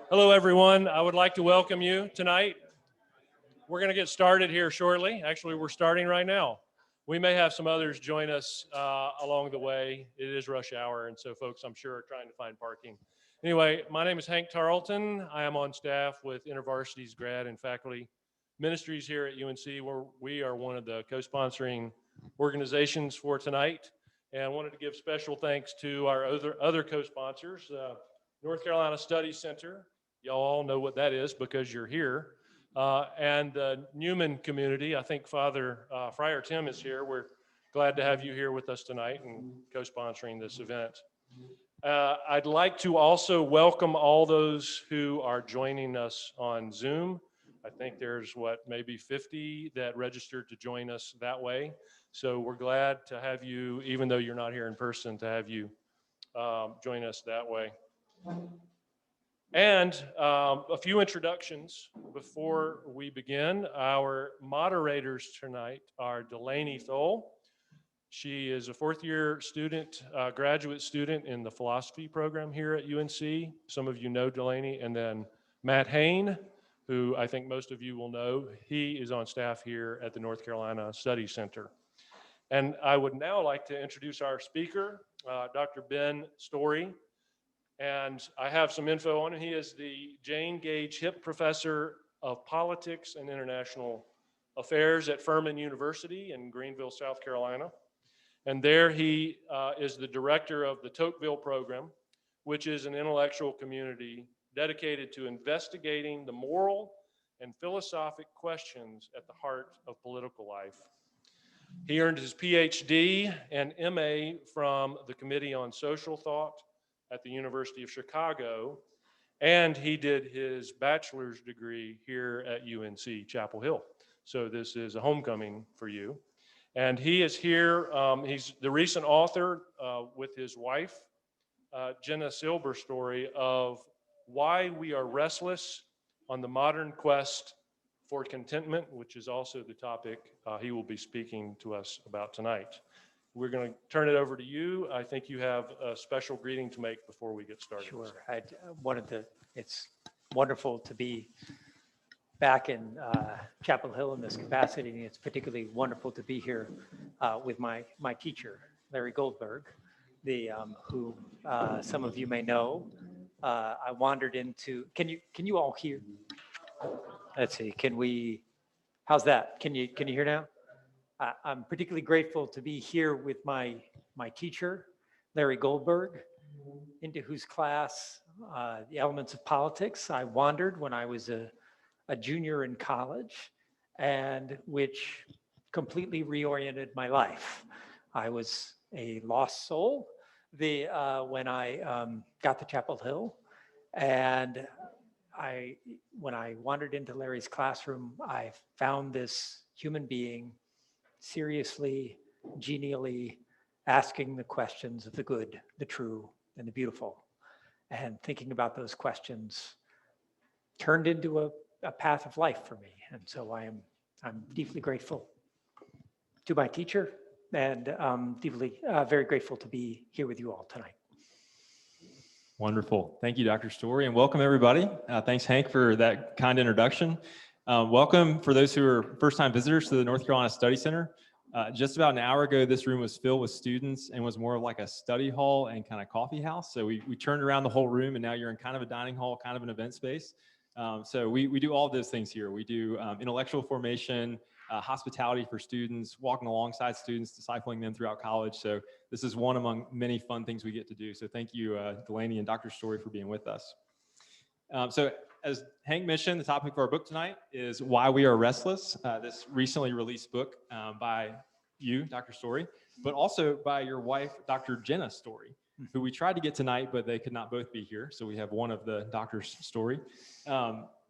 Hello, everyone. I would like to welcome you tonight. We're going to get started here shortly. Actually, we're starting right now. We may have some others join us along the way. It is rush hour, and so folks, I'm sure, are trying to find parking. Anyway, my name is Hank Tarleton. I am on staff with InterVarsity's grad and faculty ministries here at UNC, where we are one of the co-sponsoring organizations for tonight. And I wanted to give special thanks to our other co-sponsors, North Carolina Study Center. Y'all all know what that is because you're here. And the Newman community. I think Friar Tim is here. We're glad to have you here with us tonight and co-sponsoring this event. I'd like to also welcome all those who are joining us on Zoom. I think there's maybe 50 that registered to join us that way. So we're glad to have you, even though you're not here in person, to have you join us that way. And a few introductions before we begin. Our moderators tonight are Delaney Thole. She is a fourth-year student, graduate student in the philosophy program here at UNC. Some of you know Delaney. And then Matt Hain, who I think most of you will know. He is on staff here at the North Carolina Study Center. And I would now like to introduce our speaker, Dr. Ben Storey. And I have some info on him. He is the Jane Gage Hipp Professor of Politics and International Affairs at Furman University in Greenville, South Carolina. And there he is the director of the Tocqueville program, which is an intellectual community dedicated to investigating the moral and philosophic questions at the heart of political life. He earned his PhD and MA from the Committee on Social Thought at the University of Chicago, and he did his bachelor's degree here at UNC Chapel Hill. So this is a homecoming for you. And he is here, he's the recent author with his wife, Jenna Silberstory, of Why We Are Restless on the Modern Quest for Contentment, which is also the topic he will be speaking to us about tonight. We're going to turn it over to you. I think you have a special greeting to make before we get started. Sure. It's wonderful to be back in Chapel Hill in this capacity. And it's particularly wonderful to be here with my teacher, Larry Goldberg, who some of you may know. I wandered into, can you all hear? Let's see, how's that? Can you hear now? I'm particularly grateful to be here with my teacher, Larry Goldberg, into whose class, The Elements of Politics, I wandered when I was a junior in college, and which completely reoriented my life. I was a lost soul when I got to Chapel Hill, and when I wandered into Larry's classroom, I found this human being seriously, genially asking the questions of the good, the true, and the beautiful. And thinking about those questions turned into a path of life for me. And so I'm deeply grateful to my teacher, and deeply, very grateful to be here with you all tonight. Wonderful. Thank you, Dr. Storey, and welcome everybody. Thanks, Hank, for that kind introduction. Welcome for those who are first-time visitors to the North Carolina Study Center. Just about an hour ago, this room was filled with students and was more like a study hall and kind of coffee house. So we turned around the whole room, and now you're in kind of a dining hall, kind of an event space. So we do all of those things here. We do intellectual formation, hospitality for students, walking alongside students, discipling them throughout college. So this is one among many fun things we get to do. So thank you, Delaney and Dr. Storey, for being with us. So as Hank mentioned, the topic of our book tonight is Why We Are Restless, this recently released book by you, Dr. Storey, but also by your wife, Dr. Jenna Storey, who we tried to get tonight, but they could not both be here. So we have one of the doctor's story.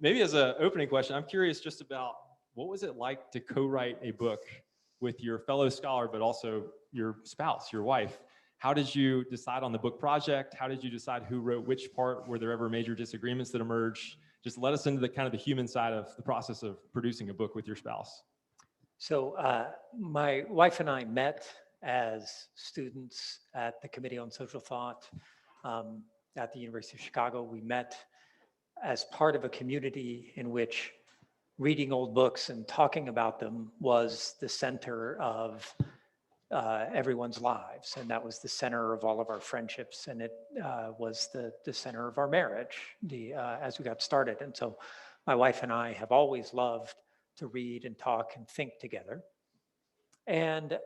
Maybe as an opening question, I'm curious just about what was it like to co-write a book with your fellow scholar, but also your spouse, your wife? How did you decide on the book project? How did you decide who wrote which part? Were there ever major disagreements that emerged? Just let us into the kind of the human side of the process of producing a book with your spouse. So my wife and I met as students at the Committee on Social Thought at the University of Chicago. We met as part of a community in which reading old books and talking about them was the center of everyone's lives. And that was the center of all of our friendships. And it was the center of our marriage as we got started. And so my wife and I have always loved to read and talk and think together. And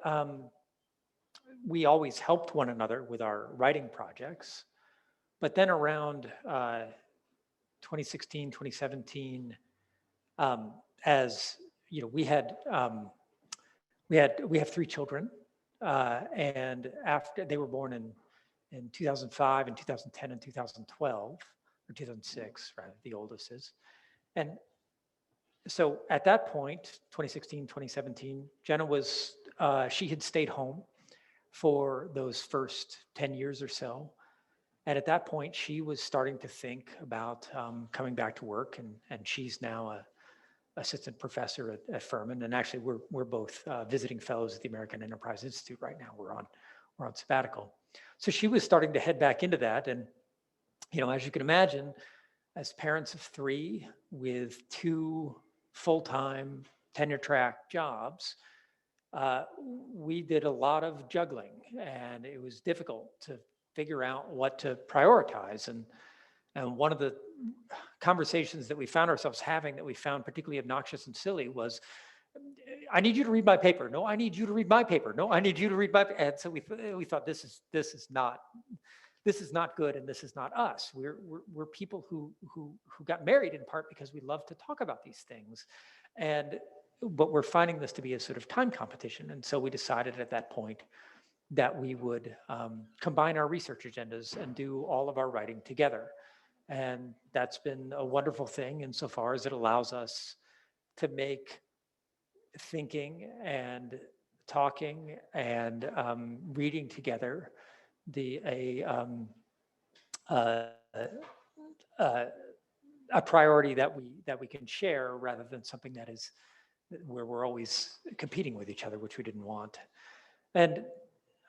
we always helped one another with our writing projects. But then around 2016, 2017, as you know, we have 3 children, and after they were born in 2005 and 2010 and 2012, or 2006, rather, the oldest is. And so at that point, 2016, 2017, Jenna was, she had stayed home for those first 10 years or so. And at that point, she was starting to think about coming back to work, and she's now a assistant professor at Furman. And actually, we're both visiting fellows at the American Enterprise Institute right now. We're on sabbatical. So she was starting to head back into that. And, you know, as you can imagine, as parents of 3 with 2 full-time tenure track jobs, we did a lot of juggling, and it was difficult to figure out what to prioritize. And one of the conversations that we found ourselves having that we found particularly obnoxious and silly was, I need you to read my paper. No, I need you to read my paper. No, I need you to read my paper. And so we thought this is not good, and this is not us. We're people who got married in part because we love to talk about these things, but we're finding this to be a sort of time competition. And so we decided at that point that we would combine our research agendas and do all of our writing together. And that's been a wonderful thing insofar as it allows us to make thinking and talking and reading together a priority that we can share, rather than something that is where we're always competing with each other, which we didn't want. And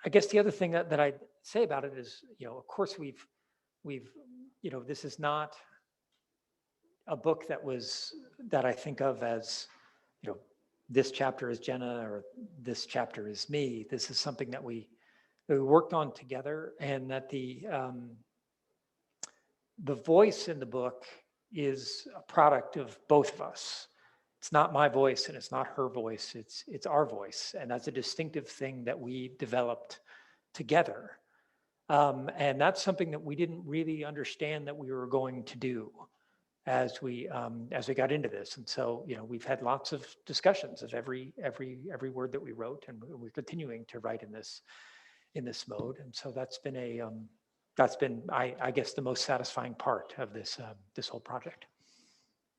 I guess the other thing that I'd say about it is, you know, of course we've you know, this is not a book that I think of as, you know, this chapter is Jenna or this chapter is me. This is something that we worked on together, and that the voice in the book is a product of both of us. It's not my voice and it's not her voice. It's our voice, and that's a distinctive thing that we developed together. And that's something that we didn't really understand that we were going to do as we got into this. And so, you know, we've had lots of discussions of every word that we wrote, and we're continuing to write in this mode. And so that's been I guess the most satisfying part of this whole project.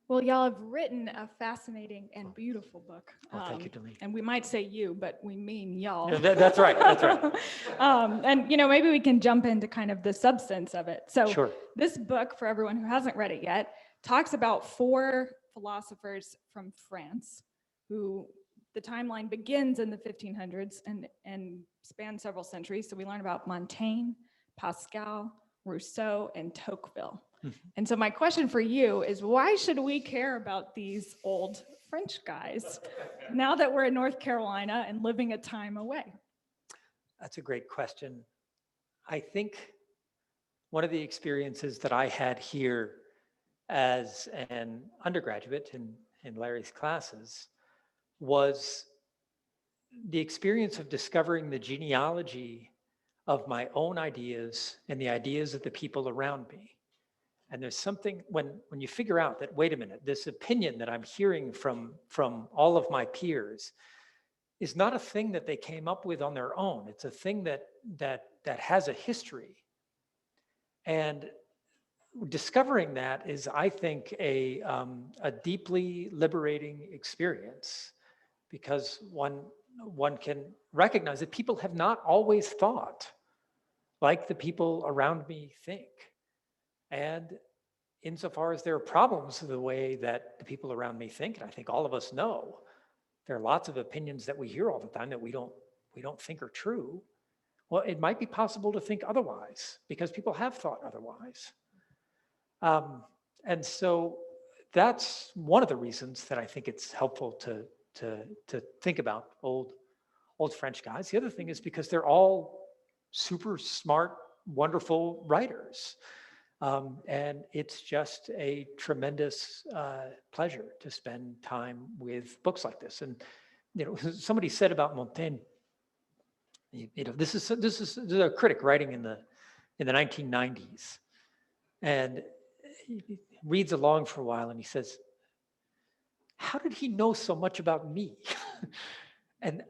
Well, y'all have written a fascinating and beautiful book. Well, thank you, Delaney. And we might say you, but we mean y'all. Yeah, that's right. That's right. And, you know, maybe we can jump into kind of the substance of it. So Sure. This book, for everyone who hasn't read it yet, talks about 4 philosophers from France who the timeline begins in the 1500s and spans several centuries. So we learn about Montaigne, Pascal, Rousseau, and Tocqueville. And so my question for you is, why should we care about these old French guys now that we're in North Carolina and living a time away? That's a great question. I think one of the experiences that I had here as an undergraduate in Larry's classes was the experience of discovering the genealogy of my own ideas and the ideas of the people around me. And there's something when you figure out that, wait a minute, this opinion that I'm hearing from all of my peers is not a thing that they came up with on their own. It's a thing that has a history. And discovering that is, I think, a deeply liberating experience, because one can recognize that people have not always thought like the people around me think. And insofar as there are problems with the way that the people around me think, and I think all of us know, there are lots of opinions that we hear all the time that we don't think are true. Well, it might be possible to think otherwise, because people have thought otherwise. And so that's one of the reasons that I think it's helpful to think about old French guys. The other thing is because they're all super smart, wonderful writers. And it's just a tremendous pleasure to spend time with books like this. And somebody said about Montaigne, this is a critic writing in the 1990s, and he reads along for a while, and he says, "How did he know so much about me?" And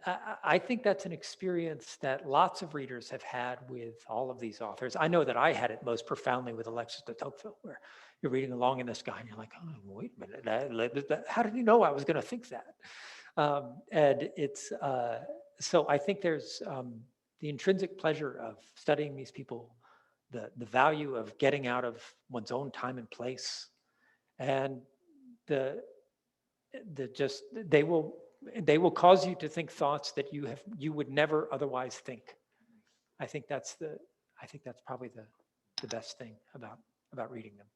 I think that's an experience that lots of readers have had with all of these authors. I know that I had it most profoundly with Alexis de Tocqueville, where you're reading along in this guy and you're like, oh, wait a minute, how did he know I was going to think that? And it's, so I think there's the intrinsic pleasure of studying these people, the value of getting out of one's own time and place, and they will cause you to think thoughts that you would never otherwise think. I think that's probably the best thing about reading them.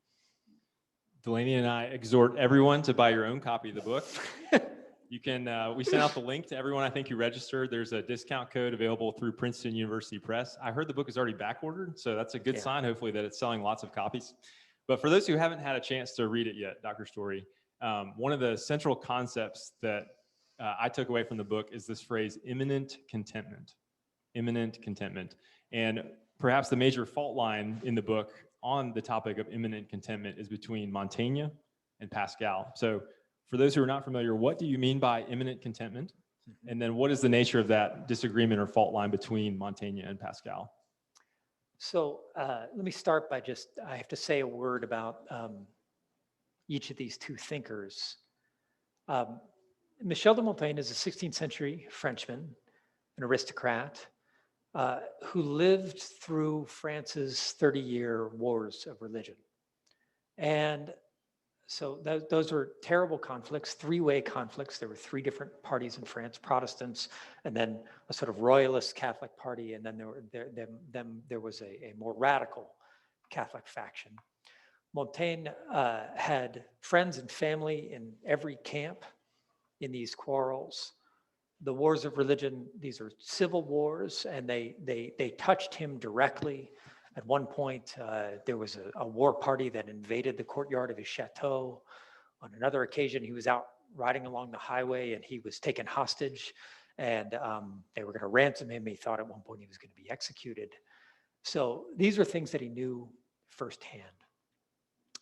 Delaney and I exhort everyone to buy your own copy of the book. You can, we sent out the link to everyone I think who registered. There's a discount code available through Princeton University Press. I heard the book is already back ordered, so that's a good sign, hopefully, that it's selling lots of copies. But for those who haven't had a chance to read it yet, Dr. Storey, one of the central concepts that I took away from the book is this phrase, imminent contentment. Imminent contentment. And perhaps the major fault line in the book on the topic of imminent contentment is between Montaigne and Pascal. So for those who are not familiar, what do you mean by imminent contentment? And then what is the nature of that disagreement or fault line between Montaigne and Pascal? So let me start by I have to say a word about each of these two thinkers. Michel de Montaigne is a 16th century Frenchman, an aristocrat, who lived through France's 30-year wars of religion. And so those were terrible conflicts, three-way conflicts. There were three different parties in France, Protestants, and then a sort of royalist Catholic party, and then there was a more radical Catholic faction. Montaigne had friends and family in every camp in these quarrels. The wars of religion, these are civil wars, and they touched him directly. At one point, there was a war party that invaded the courtyard of his chateau. On another occasion, he was out riding along the highway and he was taken hostage, and they were going to ransom him. He thought at one point he was going to be executed. So these are things that he knew firsthand.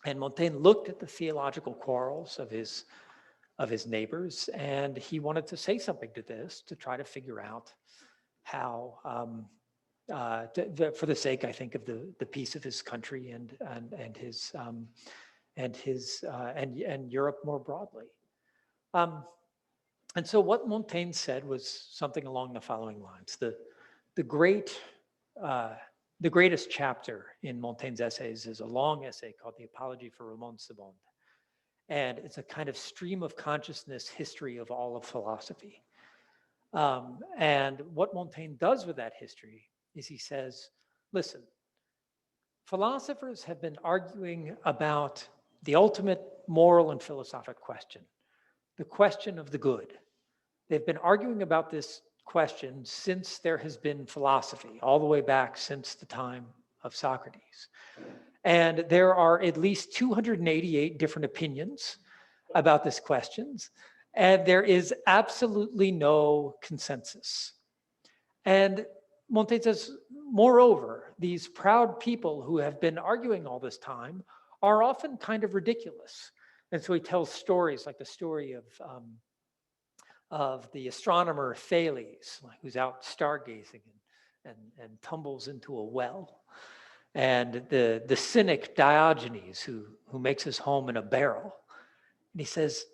And Montaigne looked at the theological quarrels of his neighbors, and he wanted to say something to this to try to figure out how, for the sake, I think, of the peace of his country and Europe more broadly. And so what Montaigne said was something along the following lines: the greatest chapter in Montaigne's essays is a long essay called The Apology for Raymond Sebond. And it's a kind of stream of consciousness history of all of philosophy. And what Montaigne does with that history is he says, listen, philosophers have been arguing about the ultimate moral and philosophic question, the question of the good. They've been arguing about this question since there has been philosophy, all the way back since the time of Socrates. And there are at least 288 different opinions about this question, and there is absolutely no consensus. And Montaigne says, moreover, these proud people who have been arguing all this time are often kind of ridiculous. And so he tells stories like the story of the astronomer Thales, who's out stargazing and tumbles into a well. And the cynic Diogenes, who makes his home in a barrel. And he says,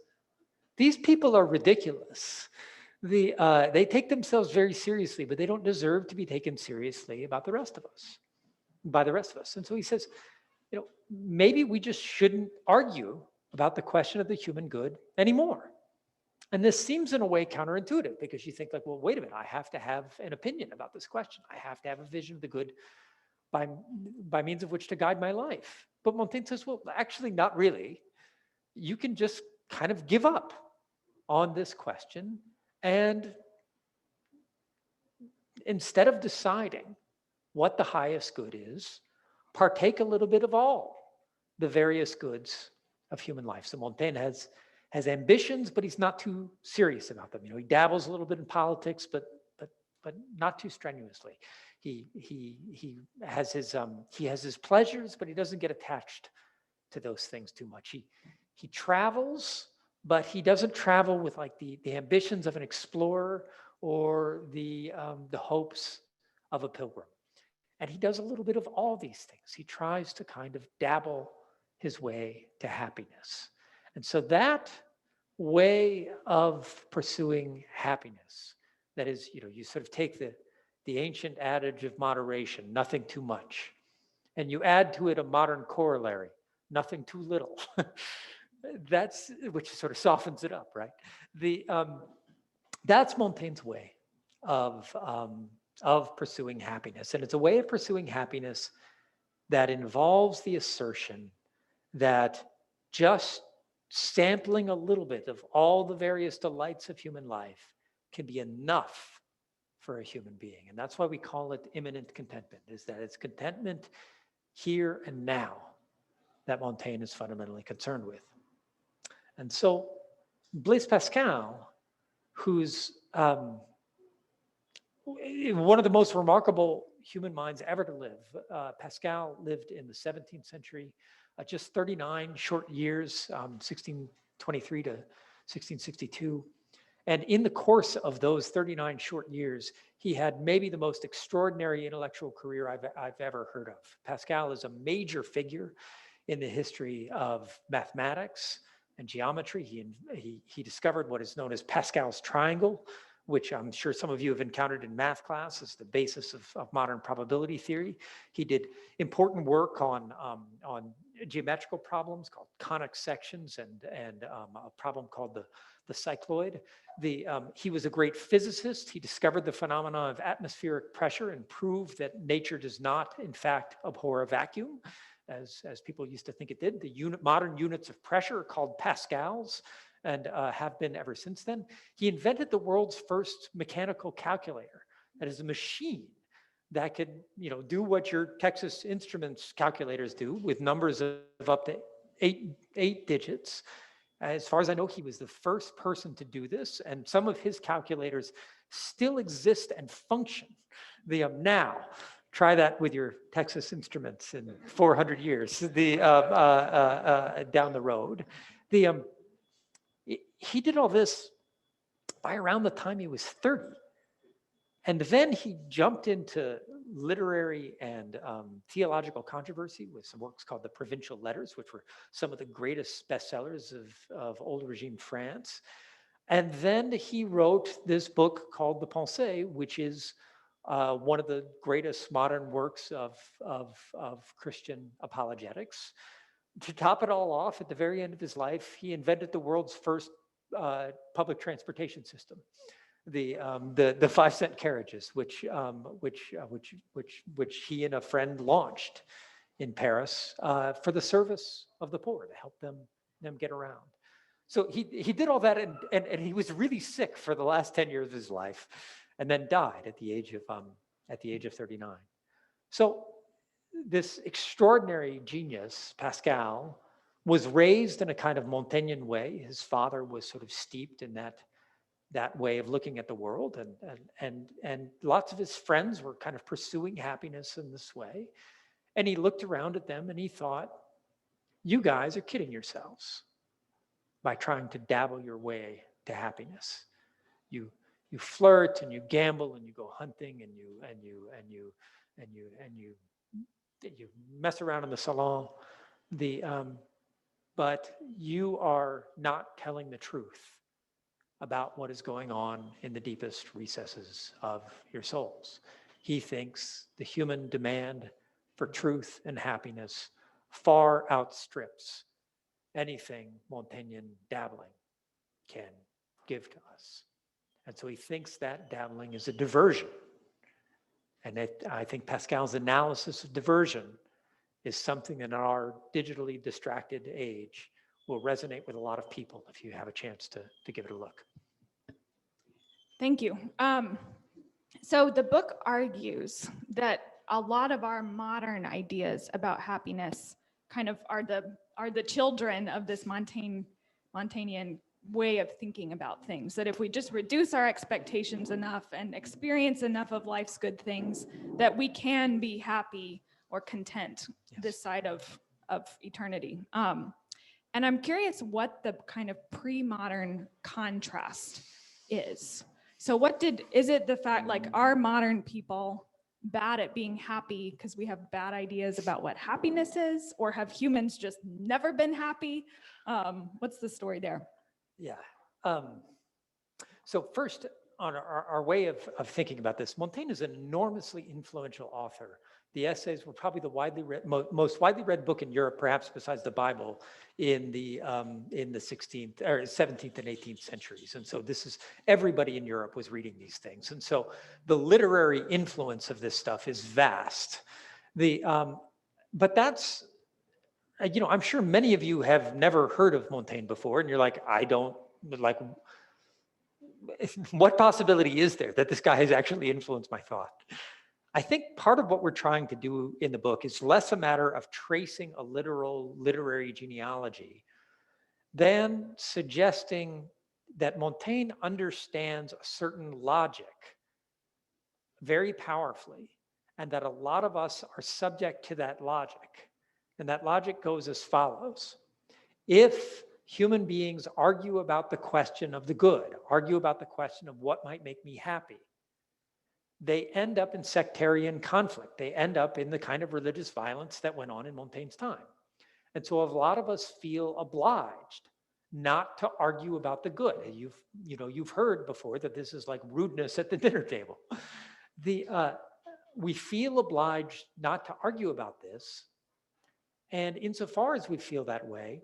these people are ridiculous. They take themselves very seriously, but they don't deserve to be taken seriously by the rest of us. And so he says, maybe we just shouldn't argue about the question of the human good anymore. And this seems in a way counterintuitive, because you think like, well, wait a minute, I have to have an opinion about this question. I have to have a vision of the good. by means of which to guide my life. But Montaigne says, well, actually, not really. You can just kind of give up on this question, and instead of deciding what the highest good is, partake a little bit of all the various goods of human life. So Montaigne has ambitions, but he's not too serious about them. He dabbles a little bit in politics, but not too strenuously. He has his pleasures, but he doesn't get attached to those things too much. He travels, but he doesn't travel with like the ambitions of an explorer or the hopes of a pilgrim. And he does a little bit of all these things. He tries to kind of dabble his way to happiness. And so that way of pursuing happiness, that is, you sort of take the ancient adage of moderation, nothing too much, and you add to it a modern corollary, nothing too little. Which sort of softens it up, right? That's Montaigne's way of pursuing happiness. And it's a way of pursuing happiness that involves the assertion that just sampling a little bit of all the various delights of human life can be enough for a human being. And that's why we call it imminent contentment, is that it's contentment here and now that Montaigne is fundamentally concerned with. And so Blaise Pascal, who's one of the most remarkable human minds ever to live. Pascal lived in the 17th century, just 39 short years, 1623 to 1662. And in the course of those 39 short years, he had maybe the most extraordinary intellectual career I've ever heard of. Pascal is a major figure in the history of mathematics and geometry. He discovered what is known as Pascal's triangle, which I'm sure some of you have encountered in math class as the basis of modern probability theory. He did important work on geometrical problems called conic sections and a problem called the cycloid. He was a great physicist. He discovered the phenomena of atmospheric pressure and proved that nature does not, in fact, abhor a vacuum, as people used to think it did. The modern units of pressure are called pascals, and have been ever since then. He invented the world's first mechanical calculator. That is a machine that could, do what your Texas Instruments calculators do with numbers of up to eight digits. As far as I know, he was the first person to do this, and some of his calculators still exist and function. Now, try that with your Texas Instruments in 400 years down the road. He did all this by around the time he was 30. And then he jumped into literary and theological controversy with some works called the Provincial Letters, which were some of the greatest bestsellers of old regime France. And then he wrote this book called The Pensée, which is one of the greatest modern works of Christian apologetics. To top it all off, at the very end of his life, he invented the world's first public transportation system, the 5-cent carriages, which he and a friend launched in Paris for the service of the poor, to help them get around. So he did all that, and he was really sick for the last 10 years of his life, and then died at the age of 39. So this extraordinary genius, Pascal, was raised in a kind of Montaignean way. His father was sort of steeped in that way of looking at the world, and lots of his friends were kind of pursuing happiness in this way. And he looked around at them and he thought, you guys are kidding yourselves by trying to dabble your way to happiness. You flirt and you gamble and you go hunting and you mess around in the salon. But you are not telling the truth about what is going on in the deepest recesses of your souls. He thinks the human demand for truth and happiness far outstrips anything Montaignean dabbling can give to us. And so he thinks that dabbling is a diversion And I think Pascal's analysis of diversion is something that in our digitally distracted age will resonate with a lot of people if you have a chance to give it a look. Thank you. So the book argues that a lot of our modern ideas about happiness kind of are the children of this Montaignian way of thinking about things. That if we just reduce our expectations enough and experience enough of life's good things, that we can be happy or content this side of eternity. And I'm curious what the kind of pre-modern contrast is. So is it the fact, like, are modern people bad at being happy because we have bad ideas about what happiness is, or have humans just never been happy? What's the story there? Yeah. So first, on our way of thinking about this, Montaigne is an enormously influential author. The essays were probably the most widely read book in Europe, perhaps besides the Bible, in the 16th or 17th and 18th centuries. And so everybody in Europe was reading these things. And so the literary influence of this stuff is vast. But that's, I'm sure many of you have never heard of Montaigne before, and you're like, I don't, like, what possibility is there that this guy has actually influenced my thought? I think part of what we're trying to do in the book is less a matter of tracing a literal literary genealogy than suggesting that Montaigne understands a certain logic very powerfully, and that a lot of us are subject to that logic. And that logic goes as follows. If human beings argue about the question of the good, argue about the question of what might make me happy, they end up in sectarian conflict. They end up in the kind of religious violence that went on in Montaigne's time. And so a lot of us feel obliged not to argue about the good. You've heard before that this is like rudeness at the dinner table. We feel obliged not to argue about this. And insofar as we feel that way,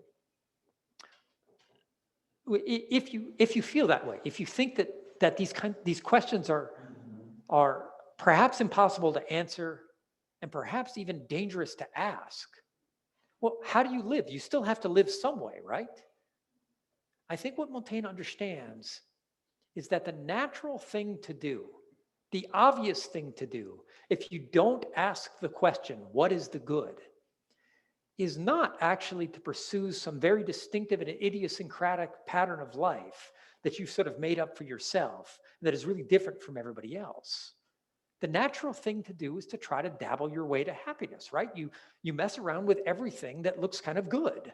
if you feel that way, if you think that these questions are perhaps impossible to answer and perhaps even dangerous to ask, well, how do you live? You still have to live some way, right? I think what Montaigne understands is that the natural thing to do, the obvious thing to do, if you don't ask the question, what is the good, is not actually to pursue some very distinctive and idiosyncratic pattern of life that you've sort of made up for yourself that is really different from everybody else. The natural thing to do is to try to dabble your way to happiness, right? You mess around with everything that looks kind of good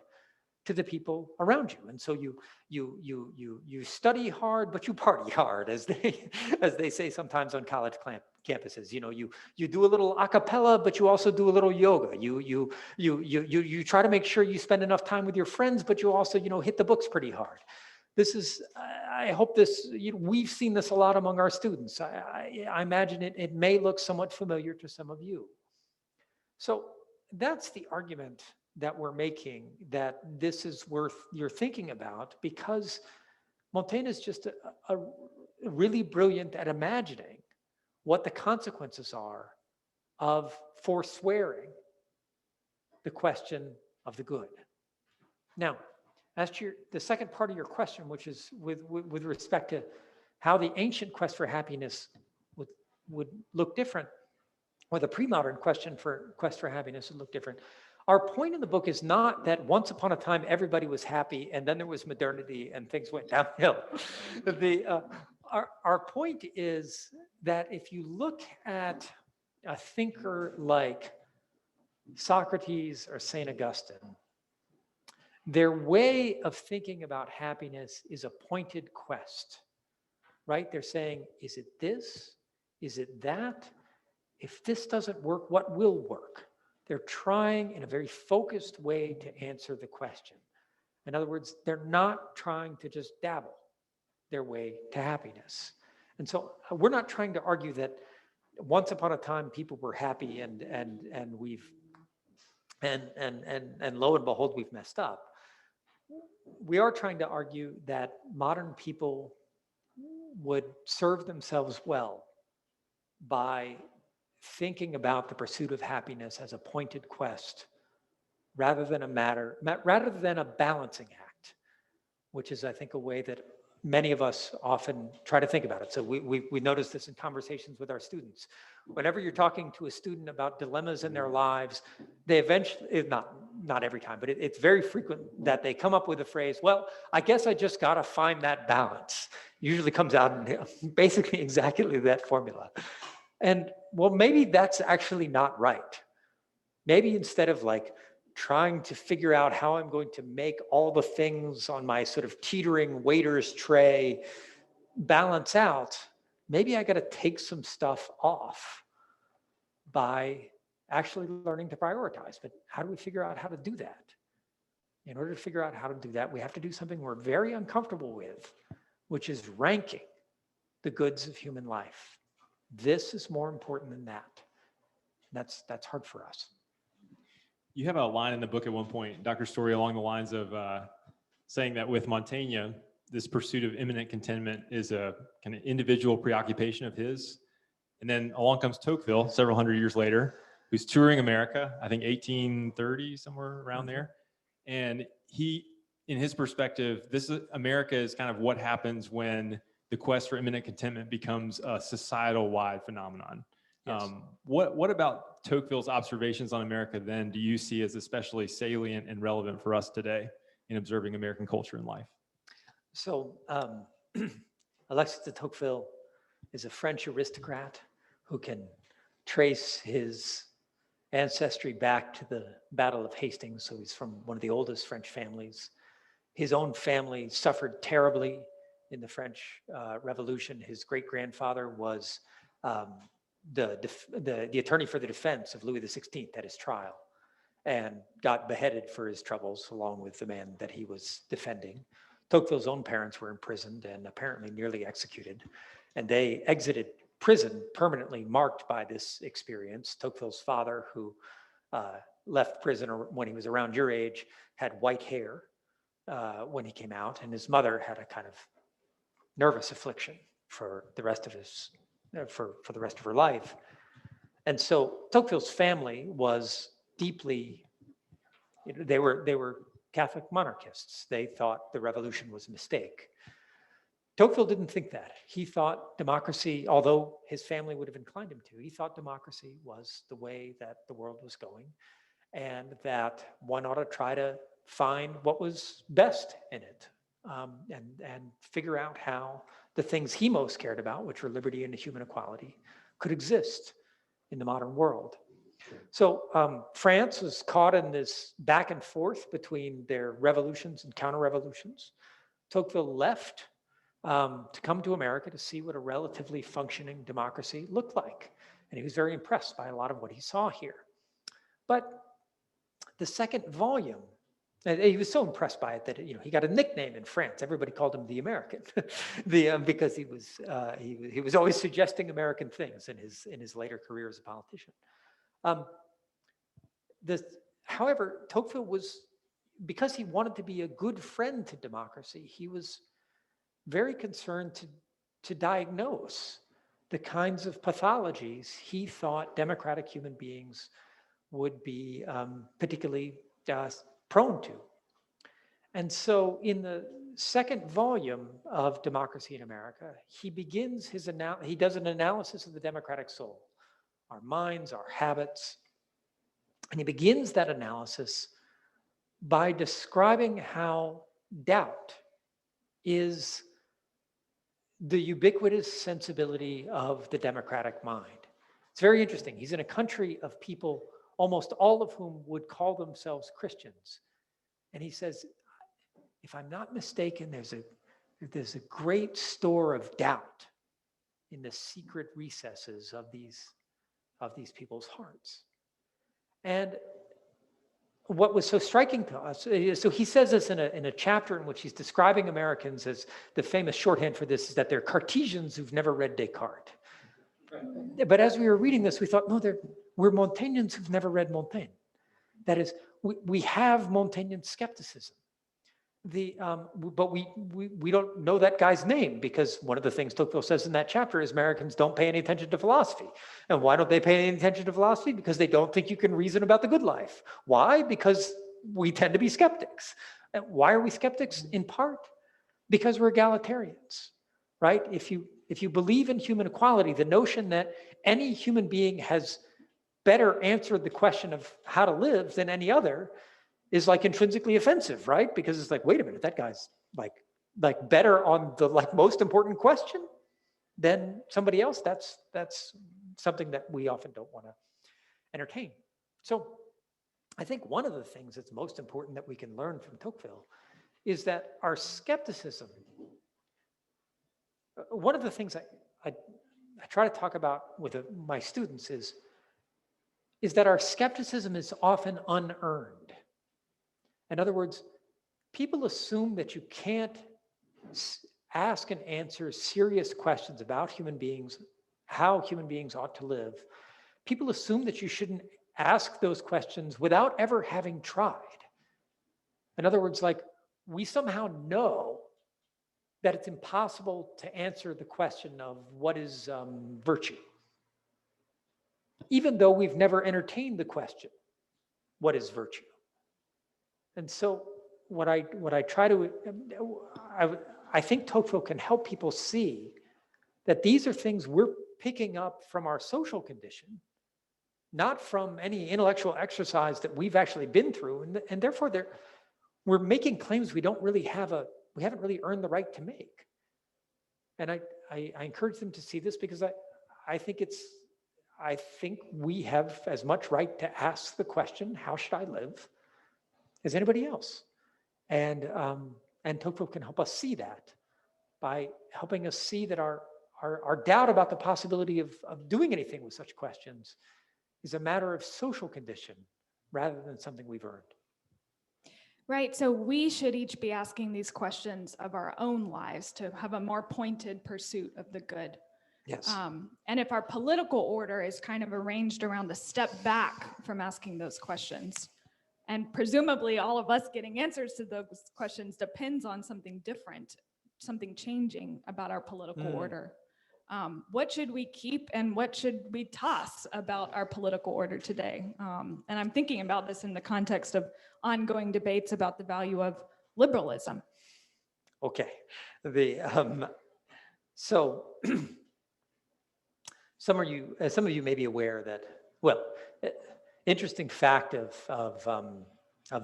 to the people around you. And so you study hard, but you party hard, as they say sometimes on college campuses. You do a little a cappella, but you also do a little yoga. You try to make sure you spend enough time with your friends, but you also hit the books pretty hard. This is, I hope this, we've seen this a lot among our students. I imagine it may look somewhat familiar to some of you. So that's the argument that we're making, that this is worth your thinking about, because Montaigne is just a really brilliant at imagining what the consequences are of forswearing the question of the good. Now, as to the second part of your question, which is with respect to how the ancient quest for happiness would look different, or the pre-modern quest for happiness would look different. Our point in the book is not that once upon a time everybody was happy and then there was modernity and things went downhill. Our point is that if you look at a thinker like Socrates or St. Augustine, their way of thinking about happiness is a pointed quest, right? They're saying, is it this? Is it that? If this doesn't work, what will work? They're trying in a very focused way to answer the question. In other words, they're not trying to just dabble their way to happiness. And so we're not trying to argue that once upon a time people were happy and lo and behold, we've messed up. We are trying to argue that modern people would serve themselves well by thinking about the pursuit of happiness as a pointed quest rather than a balancing act, which is, I think, a way that many of us often try to think about it. So we notice this in conversations with our students. Whenever you're talking to a student about dilemmas in their lives, they eventually, not every time, but it's very frequent that they come up with a phrase, well, I guess I just got to find that balance. Usually comes out in basically exactly that formula. And well, maybe that's actually not right. Maybe instead of like trying to figure out how I'm going to make all the things on my sort of teetering waiter's tray balance out, maybe I got to take some stuff off by actually learning to prioritize. But how do we figure out how to do that? In order to figure out how to do that, we have to do something we're very uncomfortable with, which is ranking the goods of human life. This is more important than that. That's hard for us. You have a line in the book at one point, Dr. Storey, along the lines of saying that with Montaigne, this pursuit of imminent contentment is a kind of individual preoccupation of his. And then along comes Tocqueville several hundred years later, who's touring America, I think 1830, somewhere around there. And he, in his perspective, America is kind of what happens when the quest for imminent contentment becomes a societal-wide phenomenon. Yes. What about Tocqueville's observations on America then do you see as especially salient and relevant for us today in observing American culture and life? So Alexis de Tocqueville is a French aristocrat who can trace his ancestry back to the Battle of Hastings. So he's from one of the oldest French families. His own family suffered terribly in the French Revolution. His great-grandfather was the attorney for the defense of Louis XVI at his trial and got beheaded for his troubles along with the man that he was defending. Tocqueville's own parents were imprisoned and apparently nearly executed, and they exited prison permanently marked by this experience. Tocqueville's father, who left prison when he was around your age, had white hair when he came out, and his mother had a kind of nervous affliction for the rest of for the rest of her life. And so Tocqueville's family was deeply, they were Catholic monarchists. They thought the revolution was a mistake. Tocqueville didn't think that. He thought democracy, although his family would have inclined him to, he thought democracy was the way that the world was going, and that one ought to try to find what was best in it, and figure out how the things he most cared about, which were liberty and human equality, could exist in the modern world. So France was caught in this back and forth between their revolutions and counter-revolutions. Tocqueville left to come to America to see what a relatively functioning democracy looked like. And he was very impressed by a lot of what he saw here. But the second volume, he was so impressed by it that he got a nickname in France. Everybody called him the American, because he was always suggesting American things in his later career as a politician. However, Tocqueville was, because he wanted to be a good friend to democracy, he was very concerned to diagnose the kinds of pathologies he thought democratic human beings would be particularly prone to. And so in the second volume of Democracy in America, he does an analysis of the democratic soul, our minds, our habits. And he begins that analysis by describing how doubt is the ubiquitous sensibility of the democratic mind. It's very interesting. He's in a country of people, almost all of whom would call themselves Christians. And he says, if I'm not mistaken, there's a great store of doubt in the secret recesses of these people's hearts. And what was so striking to us, so he says this in a chapter in which he's describing Americans as, the famous shorthand for this is that they're Cartesians who've never read Descartes. But as we were reading this, we thought, no, we're Montaignians who've never read Montaigne. That is, we have Montaignian skepticism. But we don't know that guy's name, because one of the things Tocqueville says in that chapter is Americans don't pay any attention to philosophy. And why don't they pay any attention to philosophy? Because they don't think you can reason about the good life. Why? Because we tend to be skeptics. And why are we skeptics? In part because we're egalitarians, right? If you believe in human equality, the notion that any human being has better answered the question of how to live than any other is like intrinsically offensive, right? Because it's like, wait a minute, that guy's like better on the most important question than somebody else. That's something that we often don't want to entertain. So I think one of the things that's most important that we can learn from Tocqueville is that our skepticism, one of the things I try to talk about with my students is that our skepticism is often unearned. In other words, people assume that you can't ask and answer serious questions about human beings, how human beings ought to live. People assume that you shouldn't ask those questions without ever having tried. In other words, like, we somehow know that it's impossible to answer the question of what is virtue, even though we've never entertained the question, what is virtue? And so what I try to, I think Tocqueville can help people see that these are things we're picking up from our social condition, not from any intellectual exercise that we've actually been through. And therefore we're making claims we haven't really earned the right to make. And I encourage them to see this, because I think we have as much right to ask the question, how should I live, as anybody else. And Tocqueville can help us see that by helping us see that our doubt about the possibility of doing anything with such questions is a matter of social condition rather than something we've earned. Right, so we should each be asking these questions of our own lives to have a more pointed pursuit of the good. Yes. And if our political order is kind of arranged around the step back from asking those questions, and presumably all of us getting answers to those questions depends on something different, something changing about our political order. What should we keep and what should we toss about our political order today? And I'm thinking about this in the context of ongoing debates about the value of liberalism. Okay. So some of you may be aware that, well, interesting fact of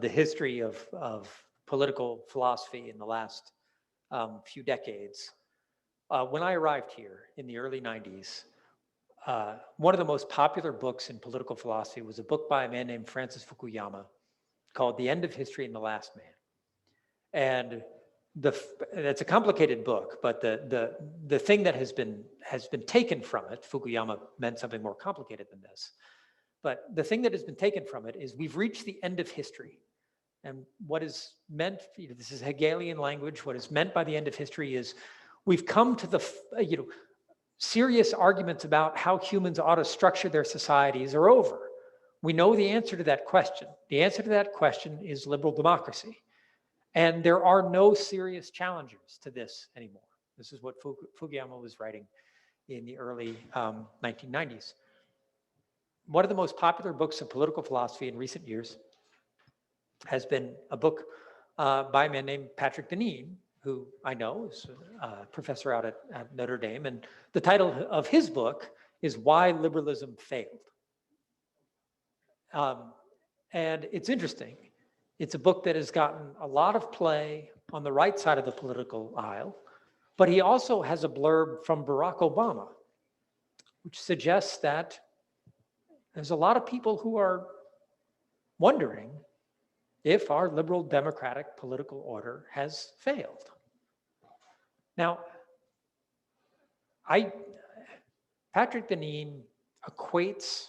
the history of political philosophy in the last few decades. When I arrived here in the early 90s, one of the most popular books in political philosophy was a book by a man named Francis Fukuyama called The End of History and the Last Man. And it's a complicated book, but the thing that has been taken from it, Fukuyama meant something more complicated than this, but the thing that has been taken from it is we've reached the end of history. And what is meant, this is Hegelian language, what is meant by the end of history is we've come to the, serious arguments about how humans ought to structure their societies are over. We know the answer to that question. The answer to that question is liberal democracy. And there are no serious challengers to this anymore. This is what Fukuyama was writing in the early 1990s. One of the most popular books of political philosophy in recent years has been a book by a man named Patrick Deneen, who I know is a professor out at Notre Dame. And the title of his book is Why Liberalism Failed. And it's interesting. It's a book that has gotten a lot of play on the right side of the political aisle, but he also has a blurb from Barack Obama, which suggests that there's a lot of people who are wondering if our liberal democratic political order has failed. Now, Patrick Deneen equates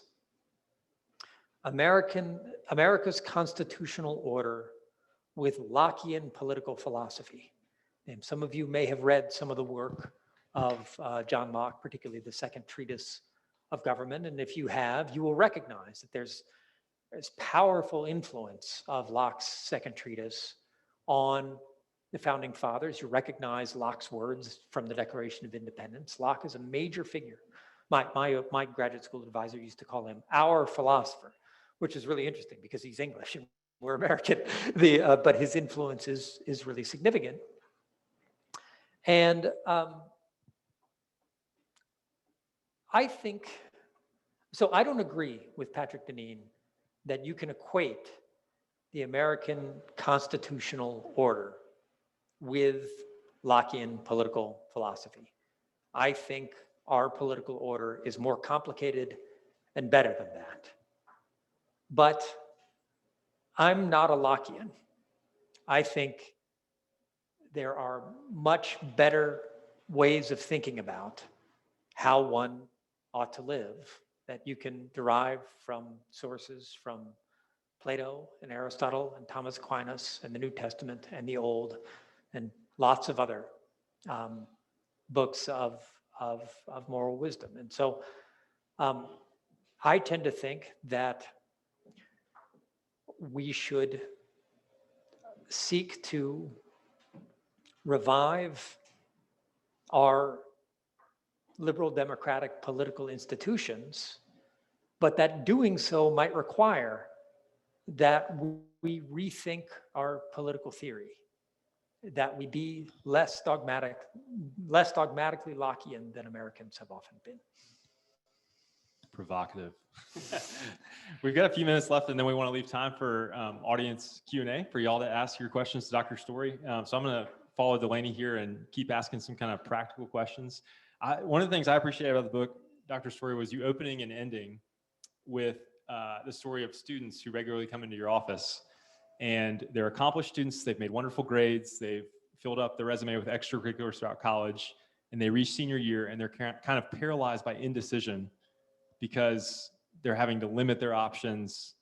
America's constitutional order with Lockean political philosophy. And some of you may have read some of the work of John Locke, particularly the Second Treatise of Government. And if you have, you will recognize that there's powerful influence of Locke's Second Treatise on the founding fathers. You recognize Locke's words from the Declaration of Independence. Locke is a major figure. My graduate school advisor used to call him our philosopher, which is really interesting because he's English and we're American. But his influence is really significant. And I think, so I don't agree with Patrick Deneen that you can equate the American constitutional order with Lockean political philosophy. I think our political order is more complicated and better than that. But I'm not a Lockean. I think there are much better ways of thinking about how one ought to live that you can derive from sources from Plato and Aristotle and Thomas Aquinas and the New Testament and the Old and lots of other books of moral wisdom. And so I tend to think that we should seek to revive our liberal democratic political institutions, but that doing so might require that we rethink our political theory, that we be less dogmatically Lockean than Americans have often been. Provocative. We've got a few minutes left, and then we want to leave time for audience Q&A for y'all to ask your questions to Dr. Storey. So I'm going to follow Delaney here and keep asking some kind of practical questions. One of the things I appreciate about the book, Dr. Storey, was you opening and ending with the story of students who regularly come into your office. And they're accomplished students. They've made wonderful grades. They've filled up their resume with extracurriculars throughout college. And they reach senior year and they're kind of paralyzed by indecision because they're having to limit their options.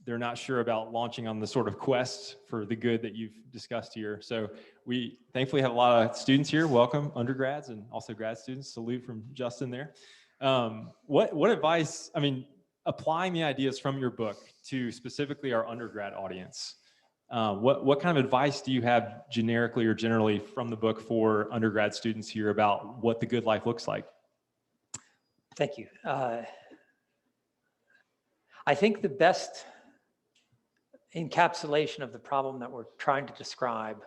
They're not sure about launching on the sort of quest for the good that you've discussed here. So we thankfully have a lot of students here. Welcome, undergrads and also grad students. Salute from Justin there. What advice, I mean, applying the ideas from your book to specifically our undergrad audience, what kind of advice do you have generically or generally from the book for undergrad students here about what the good life looks like? Thank you. I think the best encapsulation of the problem that we're trying to describe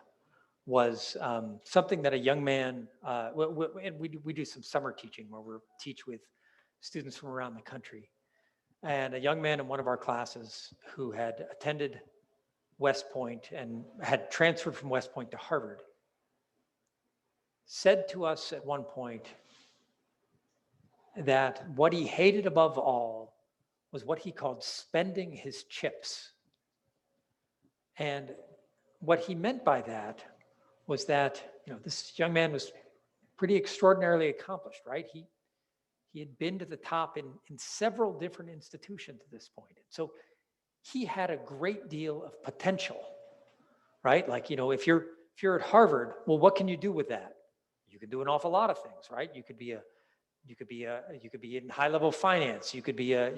was something that a young man, we do some summer teaching where we teach with students from around the country. And a young man in one of our classes who had attended West Point and had transferred from West Point to Harvard said to us at one point that what he hated above all was what he called spending his chips. And what he meant by that was that, this young man was pretty extraordinarily accomplished, right? He had been to the top in several different institutions at this point. So he had a great deal of potential, right? Like, if you're at Harvard, well, what can you do with that? You can do an awful lot of things, right? You could be in high-level finance. You could be a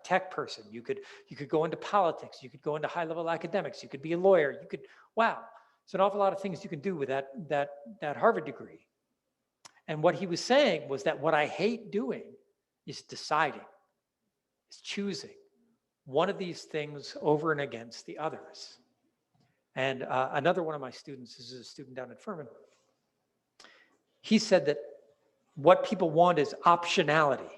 tech person. You could go into politics. You could go into high-level academics. You could be a lawyer. Wow. It's an awful lot of things you can do with that Harvard degree. And what he was saying was that what I hate doing is deciding, is choosing one of these things over and against the others. And another one of my students is a student down at Furman. He said that what people want is optionality.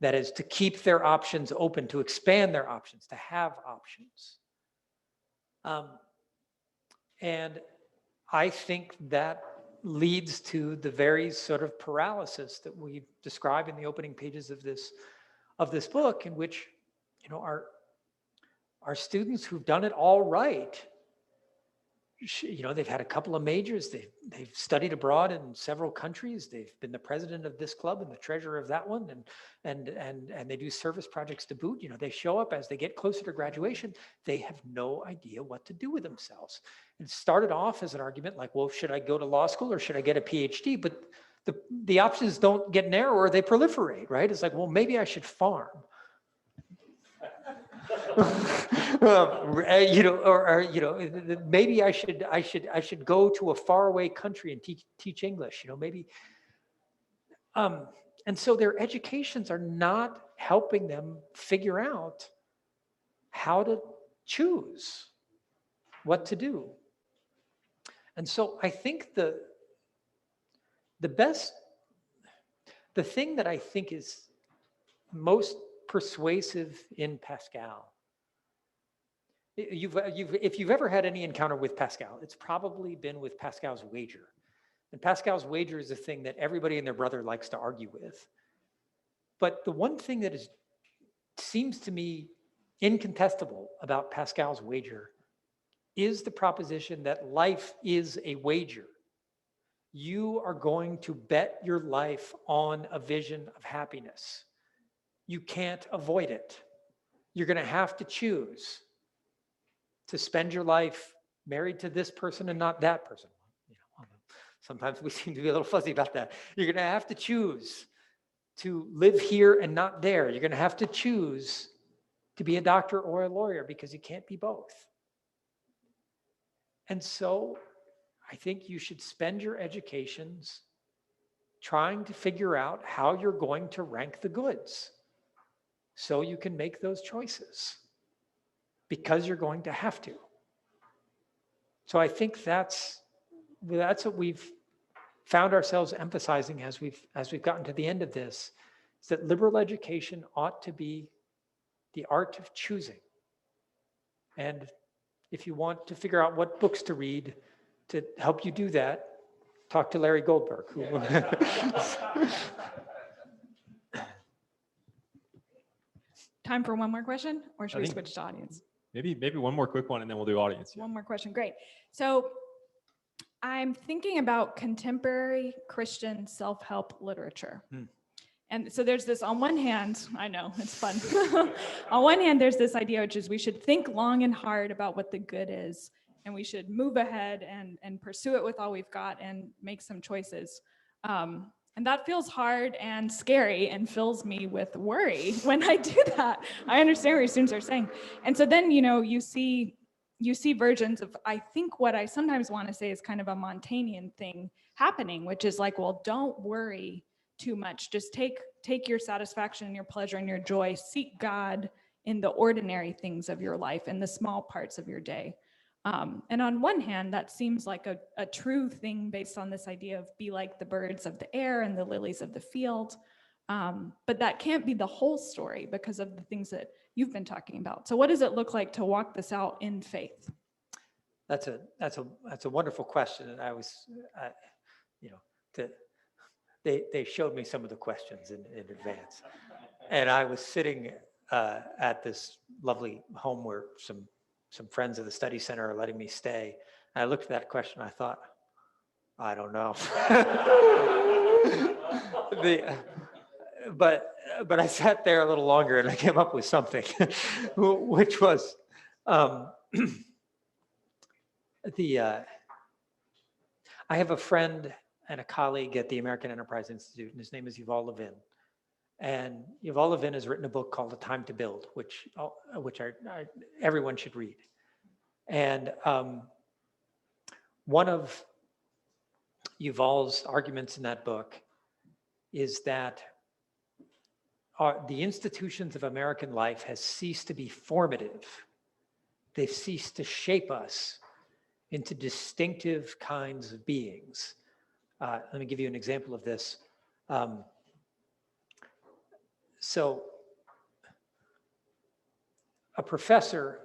That is, to keep their options open, to expand their options, to have options. And I think that leads to the very sort of paralysis that we describe in the opening pages of this book, in which our students who've done it all right, they've had a couple of majors, they've studied abroad in several countries, they've been the president of this club and the treasurer of that one, and they do service projects to boot. They show up as they get closer to graduation, they have no idea what to do with themselves. It started off as an argument like, well, should I go to law school or should I get a PhD? But the options don't get narrower, they proliferate, right? It's like, well, maybe I should farm. Maybe I should go to a faraway country and teach English, maybe. And so their educations are not helping them figure out how to choose what to do. And so I think the thing that I think is most persuasive in Pascal, if you've ever had any encounter with Pascal, it's probably been with Pascal's wager. And Pascal's wager is a thing that everybody and their brother likes to argue with. But the one thing that seems to me incontestable about Pascal's wager is the proposition that life is a wager. You are going to bet your life on a vision of happiness. You can't avoid it. You're going to have to choose to spend your life married to this person and not that person. Sometimes we seem to be a little fuzzy about that. You're going to have to choose to live here and not there. You're going to have to choose to be a doctor or a lawyer because you can't be both. And so I think you should spend your educations trying to figure out how you're going to rank the goods so you can make those choices because you're going to have to. So I think that's what we've found ourselves emphasizing as we've gotten to the end of this, is that liberal education ought to be the art of choosing. And if you want to figure out what books to read to help you do that, talk to Larry Goldberg. Time for one more question, or should we switch to audience? Maybe one more quick one, and then we'll do audience. One more question, great. So I'm thinking about contemporary Christian self-help literature. And so there's this, on one hand, I know, it's fun. On one hand, there's this idea, which is we should think long and hard about what the good is, and we should move ahead and pursue it with all we've got and make some choices. And that feels hard and scary and fills me with worry when I do that. I understand what your students are saying. And so then, you see versions of, I think what I sometimes want to say is kind of a Montaignian thing happening, which is like, well, don't worry too much. Just take your satisfaction and your pleasure and your joy. Seek God in the ordinary things of your life and the small parts of your day. And on one hand, that seems like a true thing based on this idea of be like the birds of the air and the lilies of the field. But that can't be the whole story because of the things that you've been talking about. So what does it look like to walk this out in faith? That's a wonderful question. And I was, they showed me some of the questions in advance. And I was sitting at this lovely home where some friends of the study center are letting me stay. And I looked at that question, I thought, I don't know. But I sat there a little longer and I came up with something, which was I have a friend and a colleague at the American Enterprise Institute, and his name is Yuval Levin. And Yuval Levin has written a book called A Time to Build, which everyone should read. And one of Yuval's arguments in that book is that the institutions of American life has ceased to be formative. They've ceased to shape us into distinctive kinds of beings. Let me give you an example of this. So a professor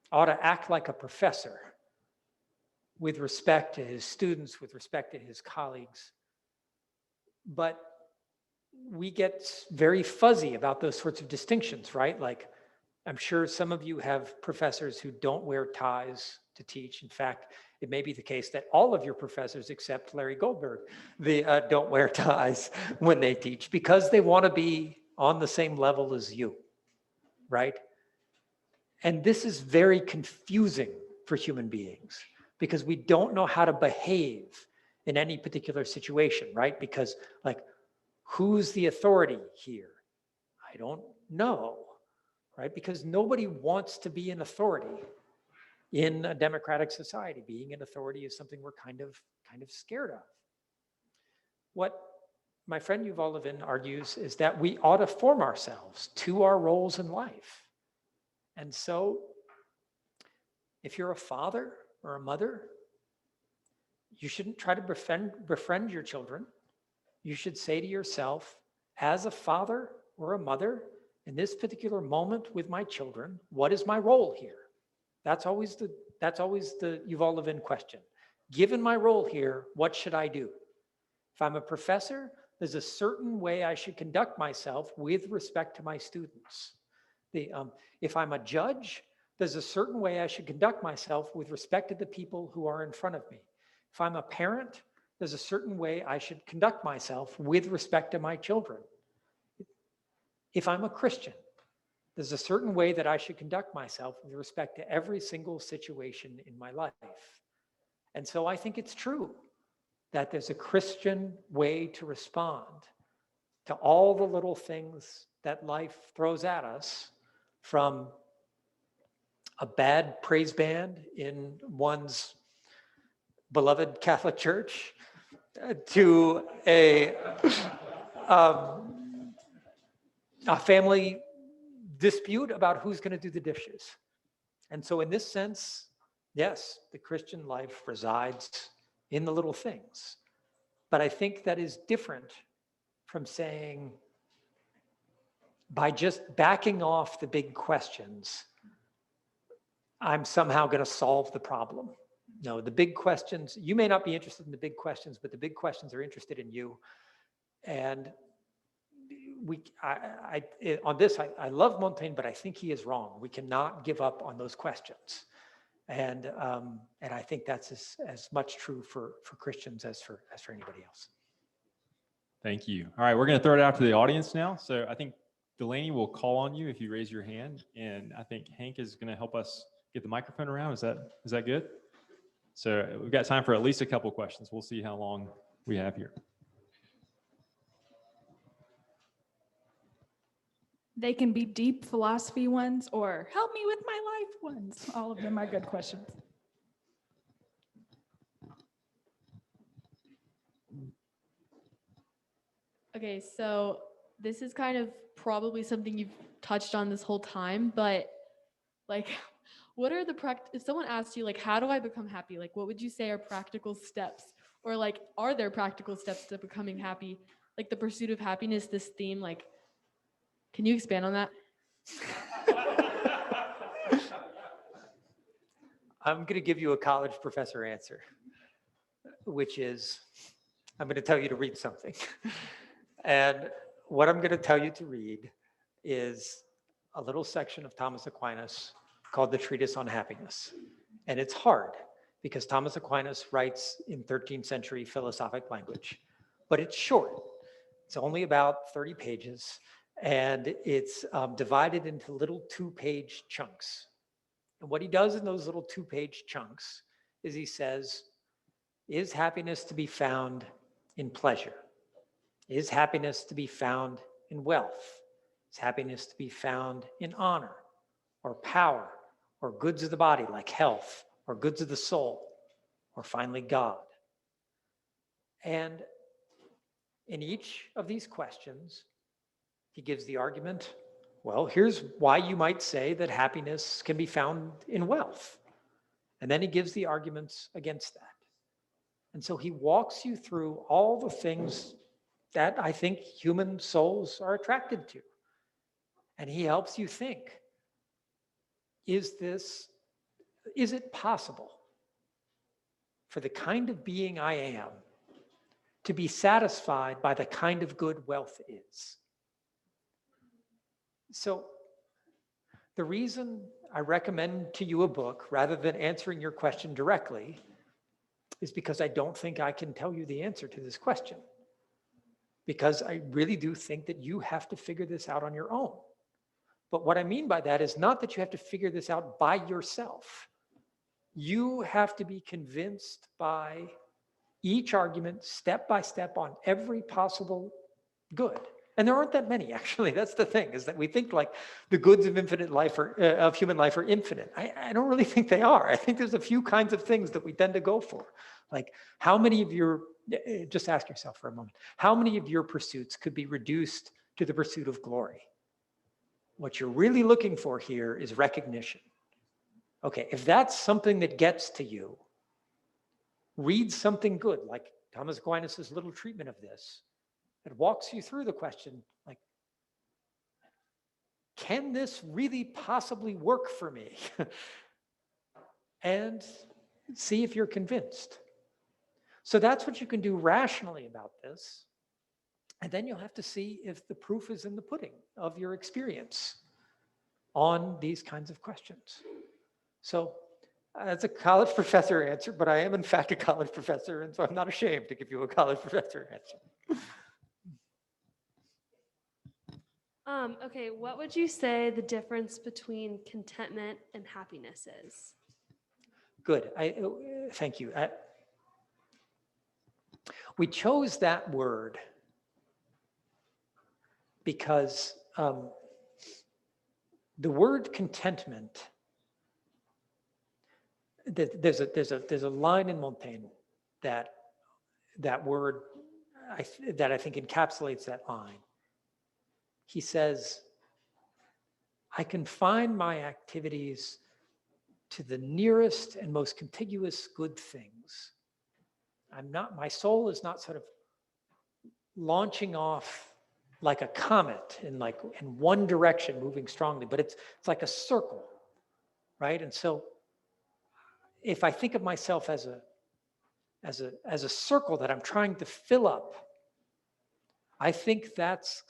ought to act like a professor with respect to his students, with respect to his colleagues. But we get very fuzzy about those sorts of distinctions, right? Like, I'm sure some of you have professors who don't wear ties to teach. In fact, it may be the case that all of your professors, except Larry Goldberg, they don't wear ties when they teach because they want to be on the same level as you, right? And this is very confusing for human beings because we don't know how to behave in any particular situation, right? Because, like, who's the authority here? I don't know. right? Because nobody wants to be an authority in a democratic society. Being an authority is something we're kind of scared of. What my friend Yuval Levin argues is that we ought to form ourselves to our roles in life. And so if you're a father or a mother, you shouldn't try to befriend your children. You should say to yourself, as a father or a mother, in this particular moment with my children, what is my role here? That's always the Yuval Levin question. Given my role here, what should I do? If I'm a professor, there's a certain way I should conduct myself with respect to my students. If I'm a judge, there's a certain way I should conduct myself with respect to the people who are in front of me. If I'm a parent, there's a certain way I should conduct myself with respect to my children. If I'm a Christian, there's a certain way that I should conduct myself with respect to every single situation in my life. And so I think it's true that there's a Christian way to respond to all the little things that life throws at us, from a bad praise band in one's beloved Catholic Church to a family dispute about who's going to do the dishes. And so in this sense, yes, the Christian life resides in the little things. But I think that is different from saying, by just backing off the big questions, I'm somehow going to solve the problem. No, the big questions, you may not be interested in the big questions, but the big questions are interested in you. And on this, I love Montaigne, but I think he is wrong. We cannot give up on those questions. And I think that's as much true for Christians as for anybody else. Thank you. All right, we're going to throw it out to the audience now. So I think Delaney will call on you if you raise your hand, and I think Hank is going to help us get the microphone around. Is that good? So we've got time for at least a couple questions. We'll see how long we have here. They can be deep philosophy ones or help me with my life ones. All of them are good questions. Okay, so this is kind of probably something you've touched on this whole time, but like, what are if someone asked you, like, how do I become happy? Like, what would you say are practical steps? Or like, are there practical steps to becoming happy? Like the pursuit of happiness, this theme, like, can you expand on that? I'm going to give you a college professor answer, which is, I'm going to tell you to read something. And what I'm going to tell you to read is a little section of Thomas Aquinas called the Treatise on Happiness. And it's hard because Thomas Aquinas writes in 13th century philosophic language, but it's short. It's only about 30 pages, and it's divided into little 2-page chunks. And what he does in those little 2-page chunks is he says, is happiness to be found in pleasure? Is happiness to be found in wealth? Is happiness to be found in honor or power or goods of the body like health or goods of the soul or finally God? And in each of these questions, he gives the argument, well, here's why you might say that happiness can be found in wealth. And then he gives the arguments against that. And so he walks you through all the things that I think human souls are attracted to. And he helps you think, is it possible for the kind of being I am to be satisfied by the kind of good wealth is? So the reason I recommend to you a book rather than answering your question directly is because I don't think I can tell you the answer to this question. Because I really do think that you have to figure this out on your own. But what I mean by that is not that you have to figure this out by yourself. You have to be convinced by each argument, step by step, on every possible good. And there aren't that many, actually. That's the thing, is that we think like the goods of infinite life of human life are infinite. I don't really think they are. I think there's a few kinds of things that we tend to go for. Like how many of your, just ask yourself for a moment, how many of your pursuits could be reduced to the pursuit of glory? What you're really looking for here is recognition. Okay, if that's something that gets to you, read something good, like Thomas Aquinas' little treatment of this. It walks you through the question, like, can this really possibly work for me? And see if you're convinced. So that's what you can do rationally about this. And then you'll have to see if the proof is in the pudding of your experience on these kinds of questions. So that's a college professor answer, but I am in fact a college professor, and so I'm not ashamed to give you a college professor answer. Okay, what would you say the difference between contentment and happiness is? Good. Thank you. We chose that word because the word contentment. There's a line in Montaigne that word that I think encapsulates that line. He says, I confine my activities to the nearest and most contiguous good things. My soul is not sort of launching off like a comet in one direction, moving strongly, but it's like a circle, right? And so if I think of myself as a circle that I'm trying to fill up, I think that's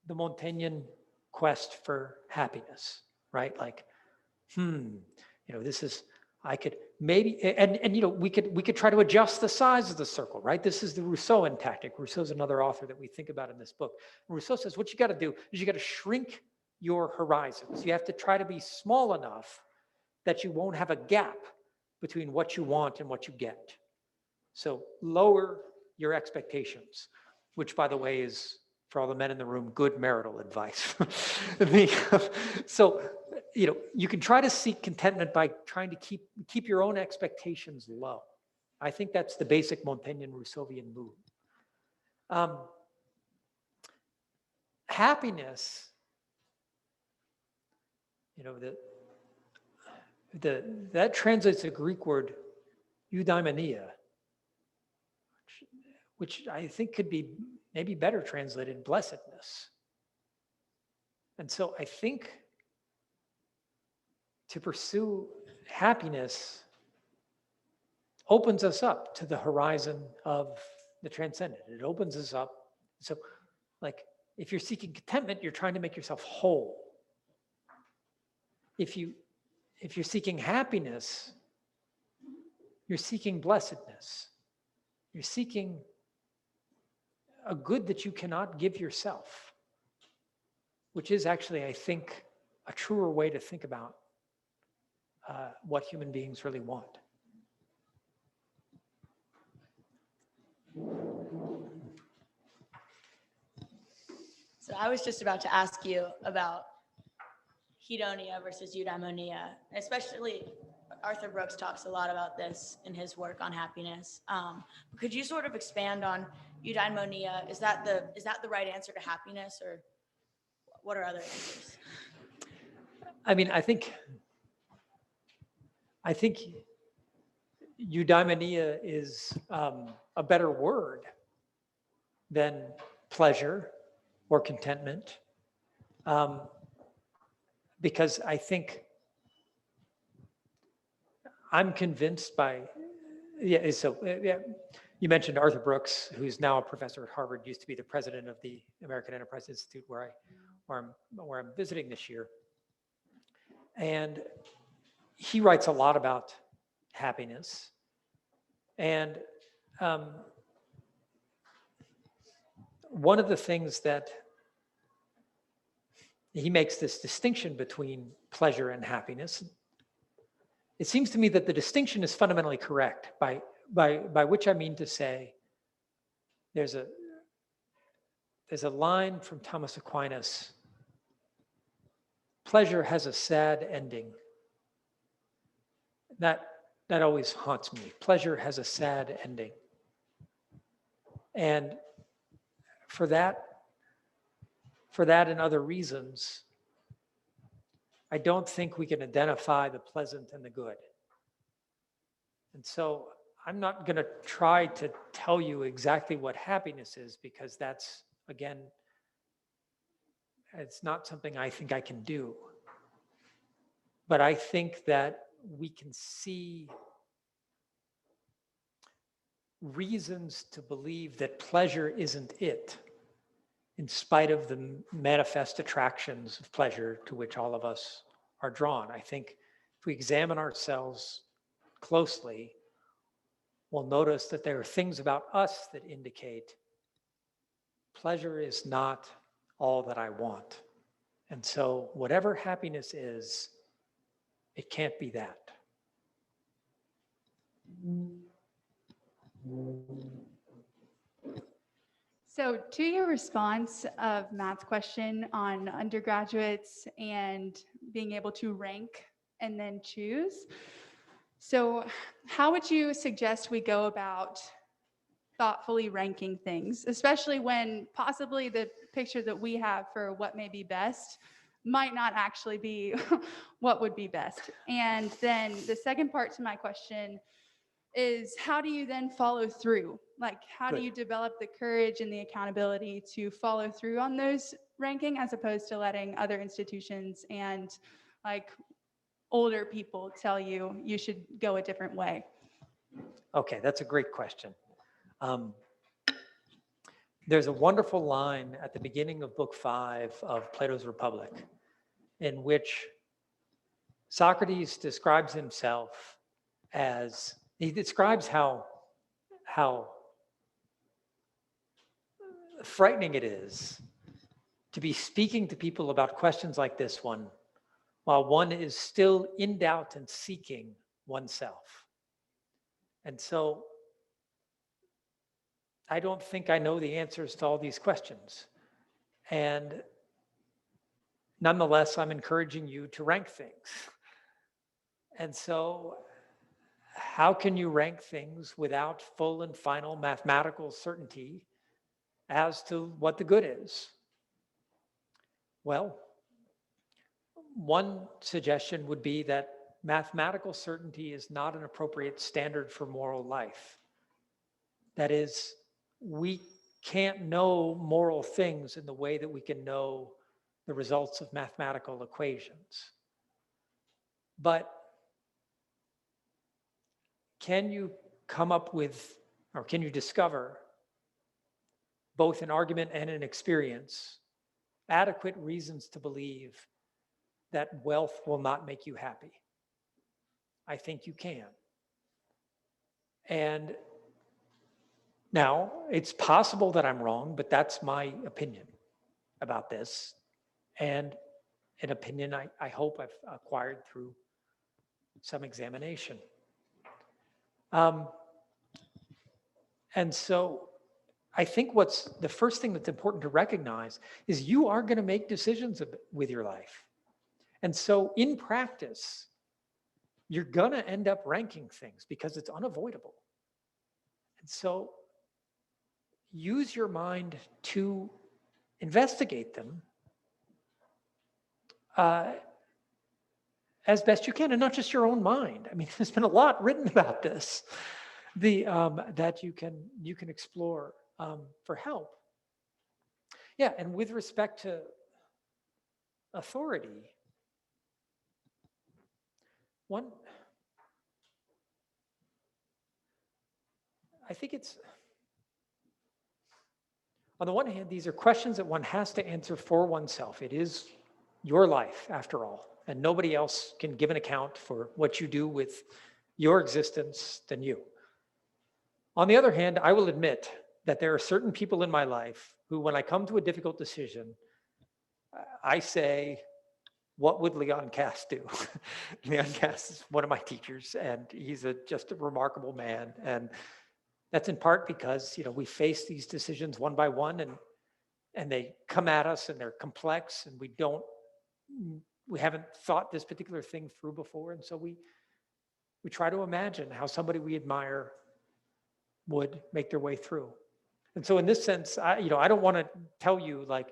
the Montaignian quest for happiness, right? Like, this is, I could maybe, and we could try to adjust the size of the circle, right? This is the Rousseauan tactic. Rousseau's another author that we think about in this book. Rousseau says, what you got to do is you got to shrink your horizons. You have to try to be small enough that you won't have a gap between what you want and what you get. So lower your expectations, which, by the way, is, for all the men in the room, good marital advice. So, you can try to seek contentment by trying to keep your own expectations low. I think that's the basic Montaignian Rousseauian move. Happiness, that translates the Greek word Eudaimonia, which I think could be maybe better translated blessedness. And so I think to pursue happiness opens us up to the horizon of the transcendent. It opens us up. So like if you're seeking contentment, you're trying to make yourself whole. If you're seeking happiness, you're seeking blessedness. You're seeking a good that you cannot give yourself, which is actually, I think, a truer way to think about what human beings really want. So I was just about to ask you about hedonia versus eudaimonia, especially Arthur Brooks talks a lot about this in his work on happiness. Could you sort of expand on eudaimonia? Is that the right answer to happiness, or what are other answers? I mean, I think eudaimonia is a better word than pleasure or contentment, because I think I'm convinced by, you mentioned Arthur Brooks, who's now a professor at Harvard, used to be the president of the American Enterprise Institute where I'm visiting this year. And he writes a lot about happiness. And one of the things that he makes this distinction between pleasure and happiness. It seems to me that the distinction is fundamentally correct, by which I mean to say there's there's a line from Thomas Aquinas: pleasure has a sad ending. That always haunts me. Pleasure has a sad ending. And for that and other reasons, I don't think we can identify the pleasant and the good. And so I'm not going to try to tell you exactly what happiness is, because that's, again, it's not something I think I can do. But I think that we can see reasons to believe that pleasure isn't it, in spite of the manifest attractions of pleasure to which all of us are drawn. I think if we examine ourselves closely, we'll notice that there are things about us that indicate pleasure is not all that I want. And so whatever happiness is, it can't be that. So to your response of Matt's question on undergraduates and being able to rank and then choose, so how would you suggest we go about thoughtfully ranking things, especially when possibly the picture that we have for what may be best might not actually be what would be best? And then the second part to my question is, how do you then follow through? Like, how do Good. you develop the courage and the accountability to follow through on those ranking, as opposed to letting other institutions and like older people tell you you should go a different way? Okay, that's a great question. There's a wonderful line at the beginning of Book 5 of Plato's Republic, in which Socrates describes himself as, he describes how frightening it is to be speaking to people about questions like this one while one is still in doubt and seeking oneself. And so I don't think I know the answers to all these questions. And nonetheless, I'm encouraging you to rank things. And so how can you rank things without full and final mathematical certainty as to what the good is? Well, one suggestion would be that mathematical certainty is not an appropriate standard for moral life. That is, we can't know moral things in the way that we can know the results of mathematical equations. But can you come up with, or can you discover, both in argument and in experience, adequate reasons to believe that wealth will not make you happy? I think you can. And now, it's possible that I'm wrong, but that's my opinion about this, and an opinion I hope I've acquired through some examination. And so I think what's the first thing that's important to recognize is you are going to make decisions with your life. And so in practice, you're going to end up ranking things because it's unavoidable. And so use your mind to investigate them as best you can, and not just your own mind. I mean, there's been a lot written about this that you can explore for help. Yeah, and with respect to authority, I think it's, on the one hand, these are questions that one has to answer for oneself. It is your life, after all, and nobody else can give an account for what you do with your existence than you. On the other hand, I will admit that there are certain people in my life who, when I come to a difficult decision, I say, what would Leon Cass do? Leon Cass is one of my teachers, and he's just a remarkable man. And that's in part because, we face these decisions one by one, and and they come at us and they're complex and we haven't thought this particular thing through before. And so we try to imagine how somebody we admire would make their way through. And so in this sense, I don't want to tell you like,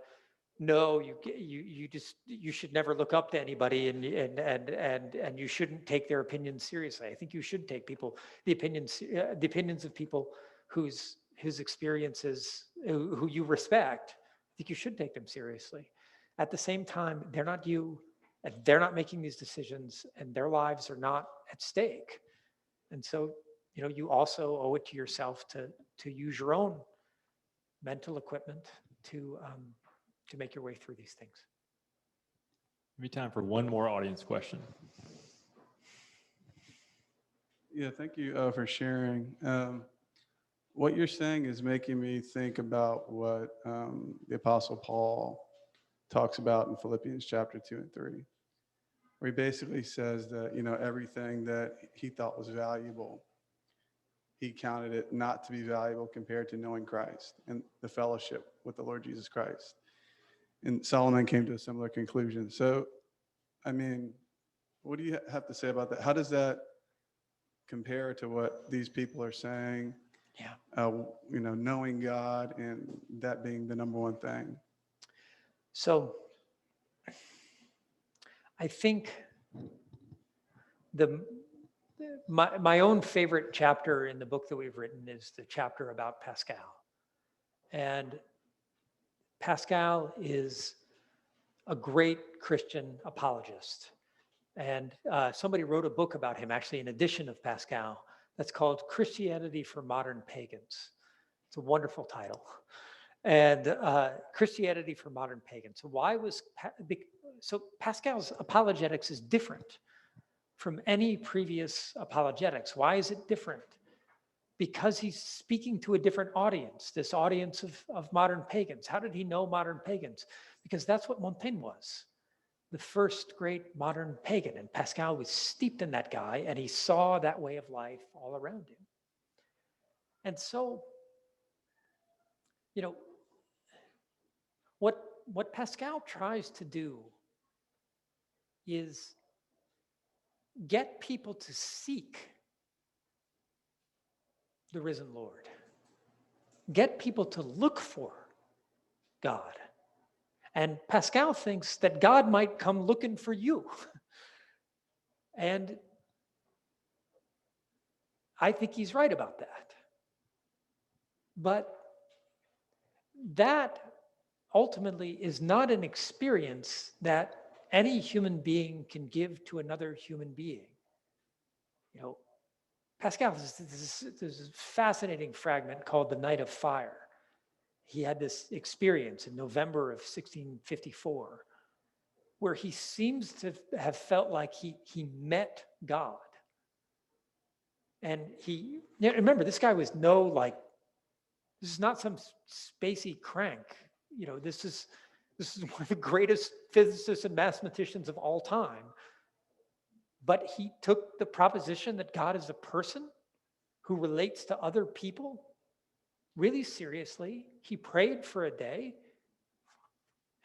no, you should never look up to anybody and you shouldn't take their opinions seriously. I think you should take the opinions of people whose experiences, who you respect. I think you should take them seriously. At the same time, they're not you, and they're not making these decisions, and their lives are not at stake. And so, you also owe it to yourself to use your own mental equipment to make your way through these things. Maybe time for one more audience question. Yeah, thank you for sharing. What you're saying is making me think about what the Apostle Paul talks about in Philippians chapter 2 and 3, where he basically says that, everything that he thought was valuable, he counted it not to be valuable compared to knowing Christ and the fellowship with the Lord Jesus Christ. And Solomon came to a similar conclusion. So, what do you have to say about that? How does that compare to what these people are saying? Yeah. Knowing God and that being the number one thing. So I think my own favorite chapter in the book that we've written is the chapter about Pascal. And Pascal is a great Christian apologist. And somebody wrote a book about him, actually an edition of Pascal, that's called Christianity for Modern Pagans. It's a wonderful title. And Christianity for Modern Pagans. So Pascal's apologetics is different from any previous apologetics. Why is it different? Because he's speaking to a different audience, this audience of modern pagans. How did he know modern pagans? Because that's what Montaigne was, the first great modern pagan. And Pascal was steeped in that guy, and he saw that way of life all around him. And so, what Pascal tries to do is get people to seek the risen Lord. Get people to look for God. And Pascal thinks that God might come looking for you. And I think he's right about that. But that ultimately is not an experience that any human being can give to another human being. Pascal, there's this fascinating fragment called The Night of Fire. He had this experience in November of 1654 where he seems to have felt like he met God. And remember, this guy was this is not some spacey crank. This is one of the greatest physicists and mathematicians of all time. But he took the proposition that God is a person who relates to other people really seriously. He prayed for a day,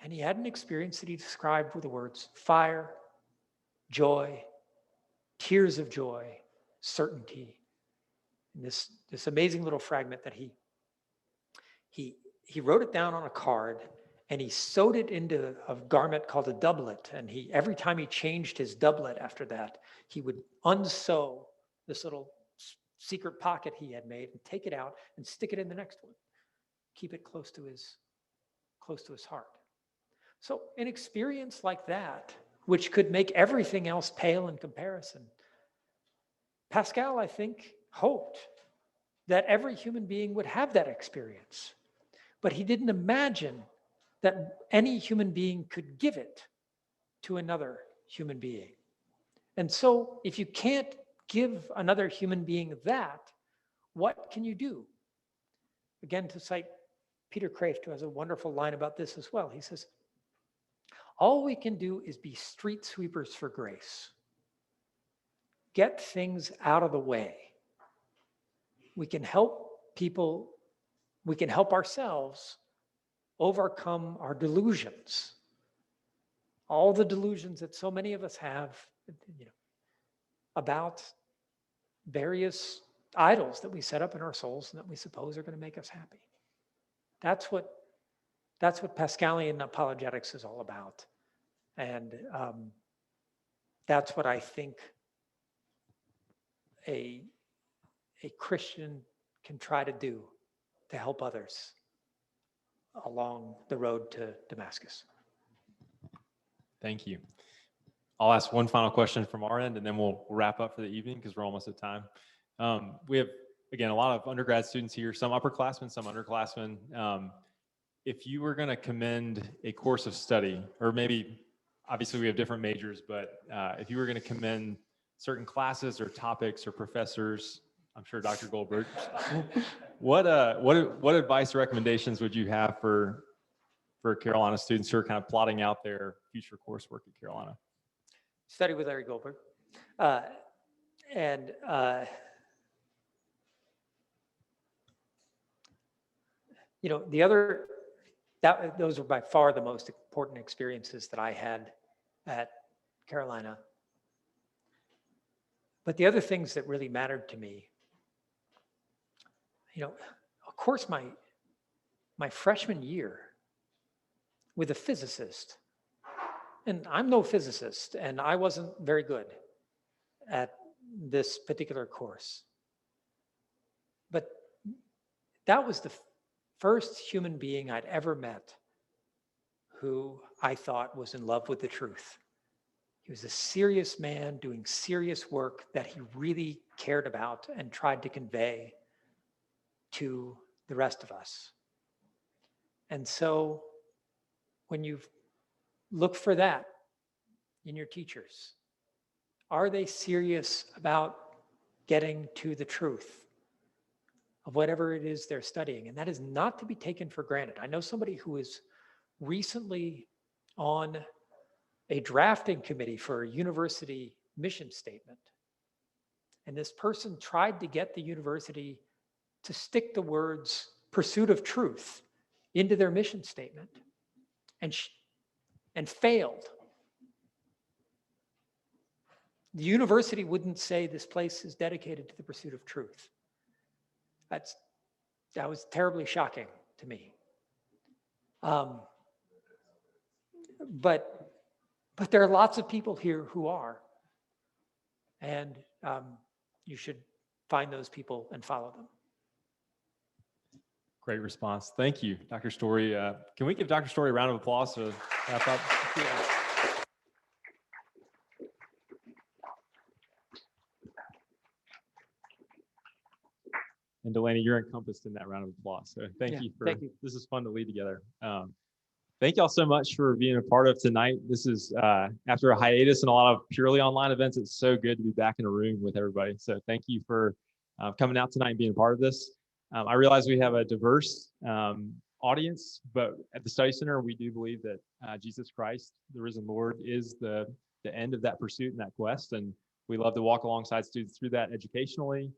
and he had an experience that he described with the words fire, joy, tears of joy, certainty. And this amazing little fragment that he wrote it down on a card, and he sewed it into a garment called a doublet. And every time he changed his doublet after that, he would unsew this little secret pocket he had made and take it out and stick it in the next one. Keep it close to his heart. So an experience like that, which could make everything else pale in comparison, Pascal, I think, hoped that every human being would have that experience. But he didn't imagine that any human being could give it to another human being. And so if you can't give another human being that, what can you do? Again, to cite Peter Kraft, who has a wonderful line about this as well. He says, all we can do is be street sweepers for grace. Get things out of the way. We can help people, we can help ourselves overcome our delusions, all the delusions that so many of us have, about various idols that we set up in our souls and that we suppose are going to make us happy. That's what Pascalian apologetics is all about. And that's what I think a Christian can try to do to help others along the road to Damascus. Thank you. I'll ask one final question from our end, and then we'll wrap up for the evening because we're almost at time. We have, again, a lot of undergrad students here, some upperclassmen, some underclassmen. If you were going to commend a course of study, or maybe, obviously we have different majors, but if you were going to commend certain classes or topics or professors, I'm sure Dr. Goldberg, what advice or recommendations would you have for Carolina students who are kind of plotting out their future coursework at Carolina? Study with Larry Goldberg. Those are by far the most important experiences that I had at Carolina. But the other things that really mattered to me, of course, my freshman year with a physicist, and I'm no physicist, and I wasn't very good at this particular course. But that was the first human being I'd ever met who I thought was in love with the truth. He was a serious man doing serious work that he really cared about and tried to convey to the rest of us. And so when you look for that in your teachers, are they serious about getting to the truth of whatever it is they're studying? And that is not to be taken for granted. I know somebody who is recently on a drafting committee for a university mission statement. And this person tried to get the university to stick the words "pursuit of truth" into their mission statement and failed. The university wouldn't say this place is dedicated to the pursuit of truth. That was terribly shocking to me. But there are lots of people here who are, and you should find those people and follow them. Great response. Thank you, Dr. Storey. Can we give Dr. Storey a round of applause to wrap up? And Delaney, you're encompassed in that round of applause. So thank you. This is fun to lead together. Thank y'all so much for being a part of tonight. This is after a hiatus and a lot of purely online events. It's so good to be back in a room with everybody. So thank you for coming out tonight and being a part of this. I realize we have a diverse audience, but at the Study Center, we do believe that Jesus Christ, the risen Lord, is the end of that pursuit and that quest. And we love to walk alongside students through that educationally,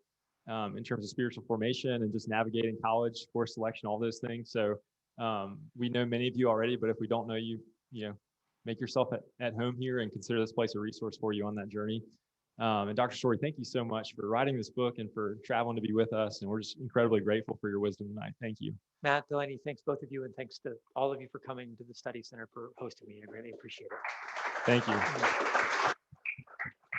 in terms of spiritual formation and just navigating college, course selection, all those things. So we know many of you already, but if we don't know you, make yourself at home here and consider this place a resource for you on that journey. And Dr. Storey, thank you so much for writing this book and for traveling to be with us. And we're just incredibly grateful for your wisdom tonight. Thank you. Matt, Delaney, thanks both of you. And thanks to all of you for coming to the Study Center for hosting me. I really appreciate it. Thank you.